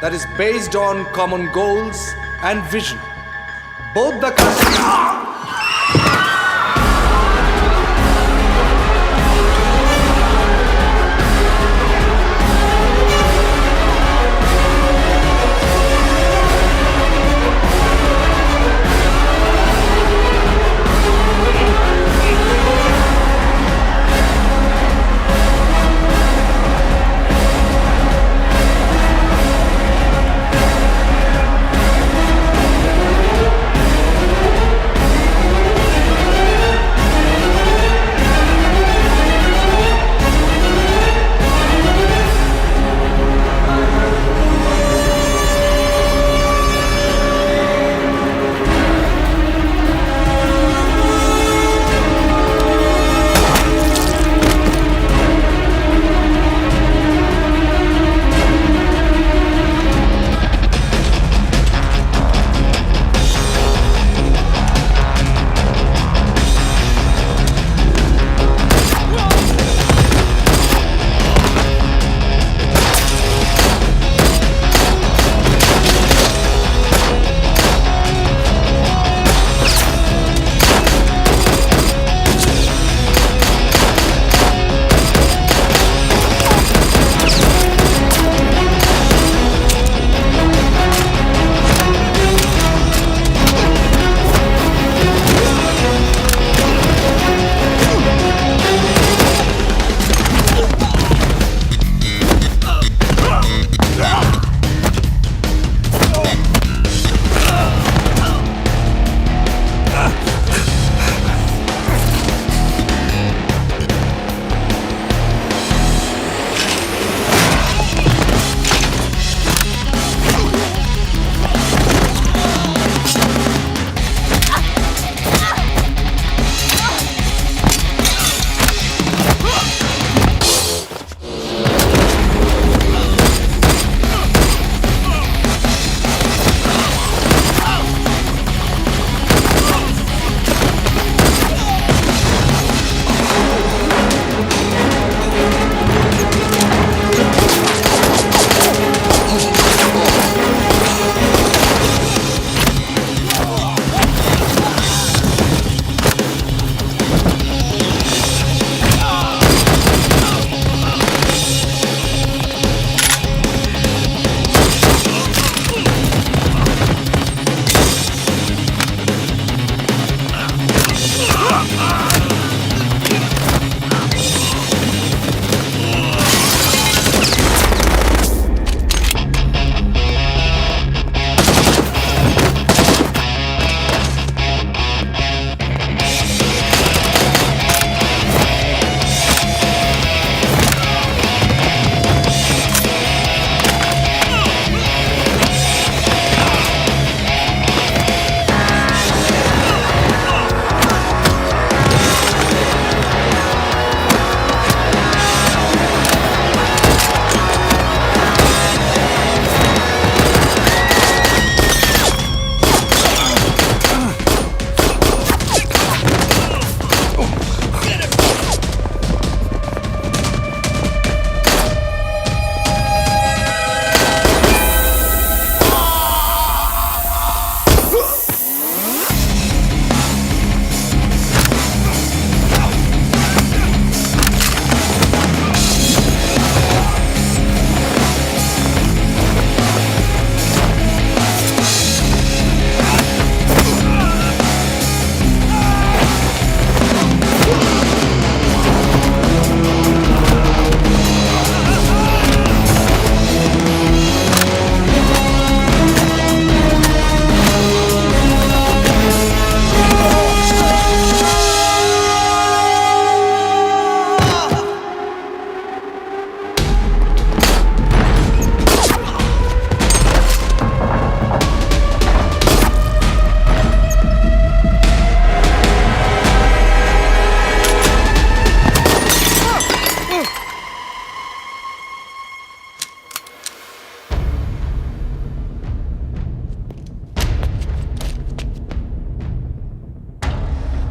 that is based on common goals and vision. Both the countries...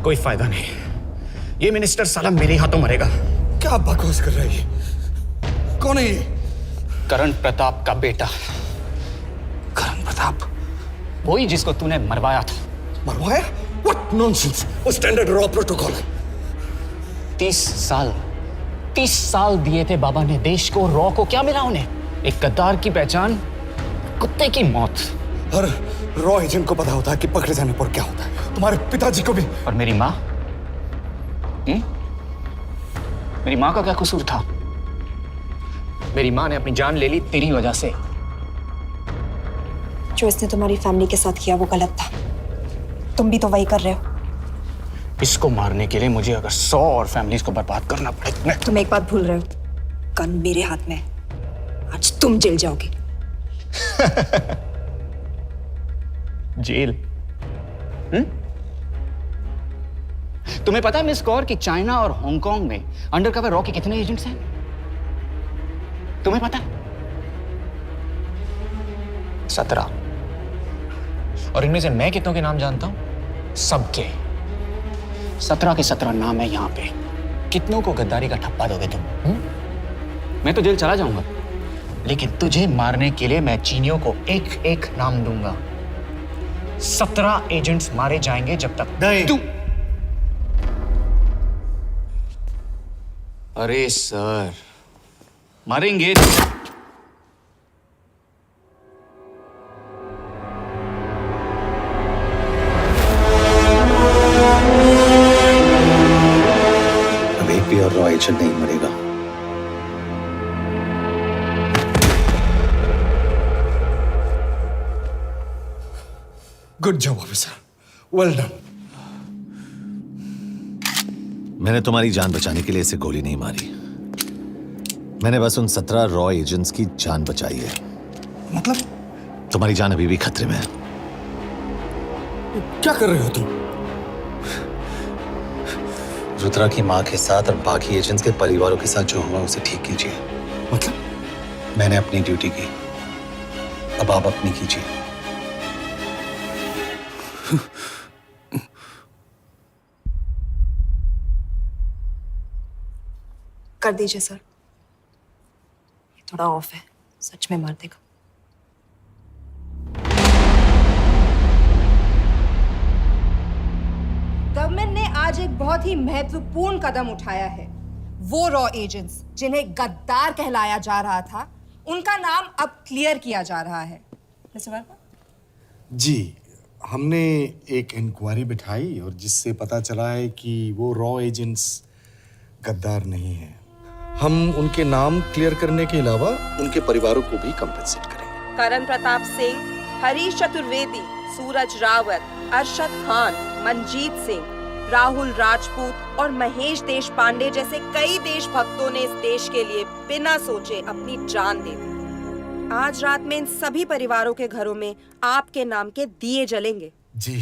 कोई फायदा नहीं। ये minister साला मेरे हाथों मरेगा। क्या बकवास कर रहा है ये? कौन है ये? करण प्रताप का बेटा। करण प्रताप? वही जिसको तूने मरवाया था। मरवाया? What nonsense! वो स्टैंडर्ड रॉ प्रोटोकॉल है। 30 साल दिए थे बाबा ने देश को। रॉ को क्या मिला उन्हें? एक गद्दार की पहचान, कुत्ते की मौत। हर रॉ एजेंट को पता होता है कि पकड़े जाने पर क्या होता है। तुम्हारे पिताजी को भी। और मेरी माँ? मेरी माँ का क्या कसूर था? मेरी माँ ने अपनी जान ले ली तेरी वजह से। जो इसने तुम्हारी फैमिली के साथ किया वो गलत था। तुम भी तो वही कर रहे हो। इसको मारने के लिए मुझे अगर 100 और फैमिलीज को बर्बाद करना पड़े। तुम एक बात भूल रहे हो, गन मेरे हाथ में। आज तुम जेल जाओगे। जेल? तुम्हें पता है मिस कौर कि चाइना और हांगकांग में अंडरकवर रॉ के कितने एजेंट्स हैं? तुम्हें पता है? 17। और इनमें से मैं कितनों के नाम जानता हूं? सबके। 17 के 17 नाम है यहां पे। कितनों को गद्दारी का ठप्पा दोगे तुम? मैं तो जेल चला जाऊंगा, लेकिन तुझे मारने के लिए मैं चीनियों को एक एक नाम दूंगा। 17 एजेंट्स मारे जाएंगे जब तक तू। अरे सर, मारेंगे। अब एक भी और रॉ एजेंट नहीं मरेगा। Good job officer, well done. मैंने तुम्हारी जान बचाने के लिए इसे गोली नहीं मारी। मैंने बस उन 17 रॉ एजेंट्स की जान बचाई है। मतलब? तुम्हारी जान अभी भी खतरे में है। क्या कर रहे हो तुम? रुद्रा की मां के साथ और बाकी एजेंट्स के परिवारों के साथ जो हुआ उसे ठीक कीजिए। मतलब? मैंने अपनी ड्यूटी की, अब आप अपनी कीजिए। कर दीजिए सर, ये थोड़ा ऑफ है, सच में मार देगा। गवर्नमेंट ने आज एक बहुत ही महत्वपूर्ण कदम उठाया है। वो रॉ एजेंट्स जिन्हें गद्दार कहलाया जा रहा था, उनका नाम अब क्लियर किया जा रहा है। मिस्टर वर्मा? जी, हमने एक इंक्वायरी बिठाई और जिससे पता चला है कि वो रॉ एजेंट्स गद्दार नहीं हैं। हम उनके नाम क्लियर करने के अलावा उनके परिवारों को भी कंपेंसेट करेंगे। करण प्रताप सिंह, हरीश चतुर्वेदी, सूरज रावत, अरशद खान, मनजीत सिंह, राहुल राजपूत और महेश देशपांडे जैसे कई देशभक्तों ने इस देश के लिए बिना सोचे अपनी जान दे दी। आज रात में इन सभी परिवारों के घरों में आपके नाम के दिए जलेंगे। जी,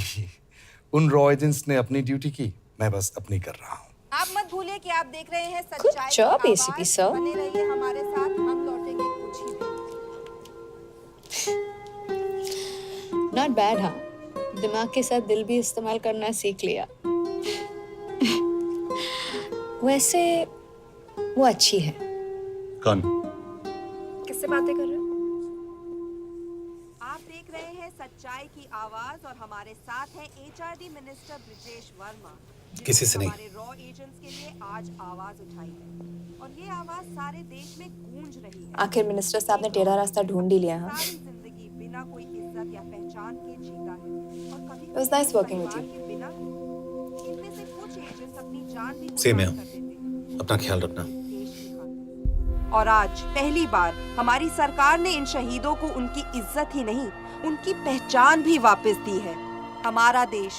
उन रॉ एजेंट्स ने अपनी ड्यूटी की, मैं बस अपनी कर रहा हूँ। आप मत भूलिए कि आप देख रहे हैं सच्चाई की job, आवाज। ACP sir. बने रहिए हमारे साथ, हम लौटेंगे कुछ ही देर। Not bad. हाँ, दिमाग के साथ दिल भी इस्तेमाल करना सीख लिया। वैसे वो अच्छी है। कौन? किससे बातें कर रहे हो? आप देख रहे हैं सच्चाई की आवाज और हमारे साथ है HRD मिनिस्टर ब्रिजेश वर्मा। किसी से नहीं। हमारे रॉ एजेंट्स के लिए आज आवाज उठाई है और ये आवाज सारे देश में गूंज रही है। आखिर मिनिस्टर साहब ने टेढ़ा रास्ता ढूंढ ही लिया। हाँ, सारी जिंदगी बिना कोई इज्जत या पहचान के जीता है और कभी It was nice working with you. बिना इनमें से कुछ एजेंट्स अपनी जान भी सेम है। कुर्बान कर देते हैं। अपना ख्याल रखना। और आज पहली बार हमारी सरकार ने इन शहीदों को उनकी इज्जत ही नहीं, उनकी पहचान भी वापस दी है। हमारा देश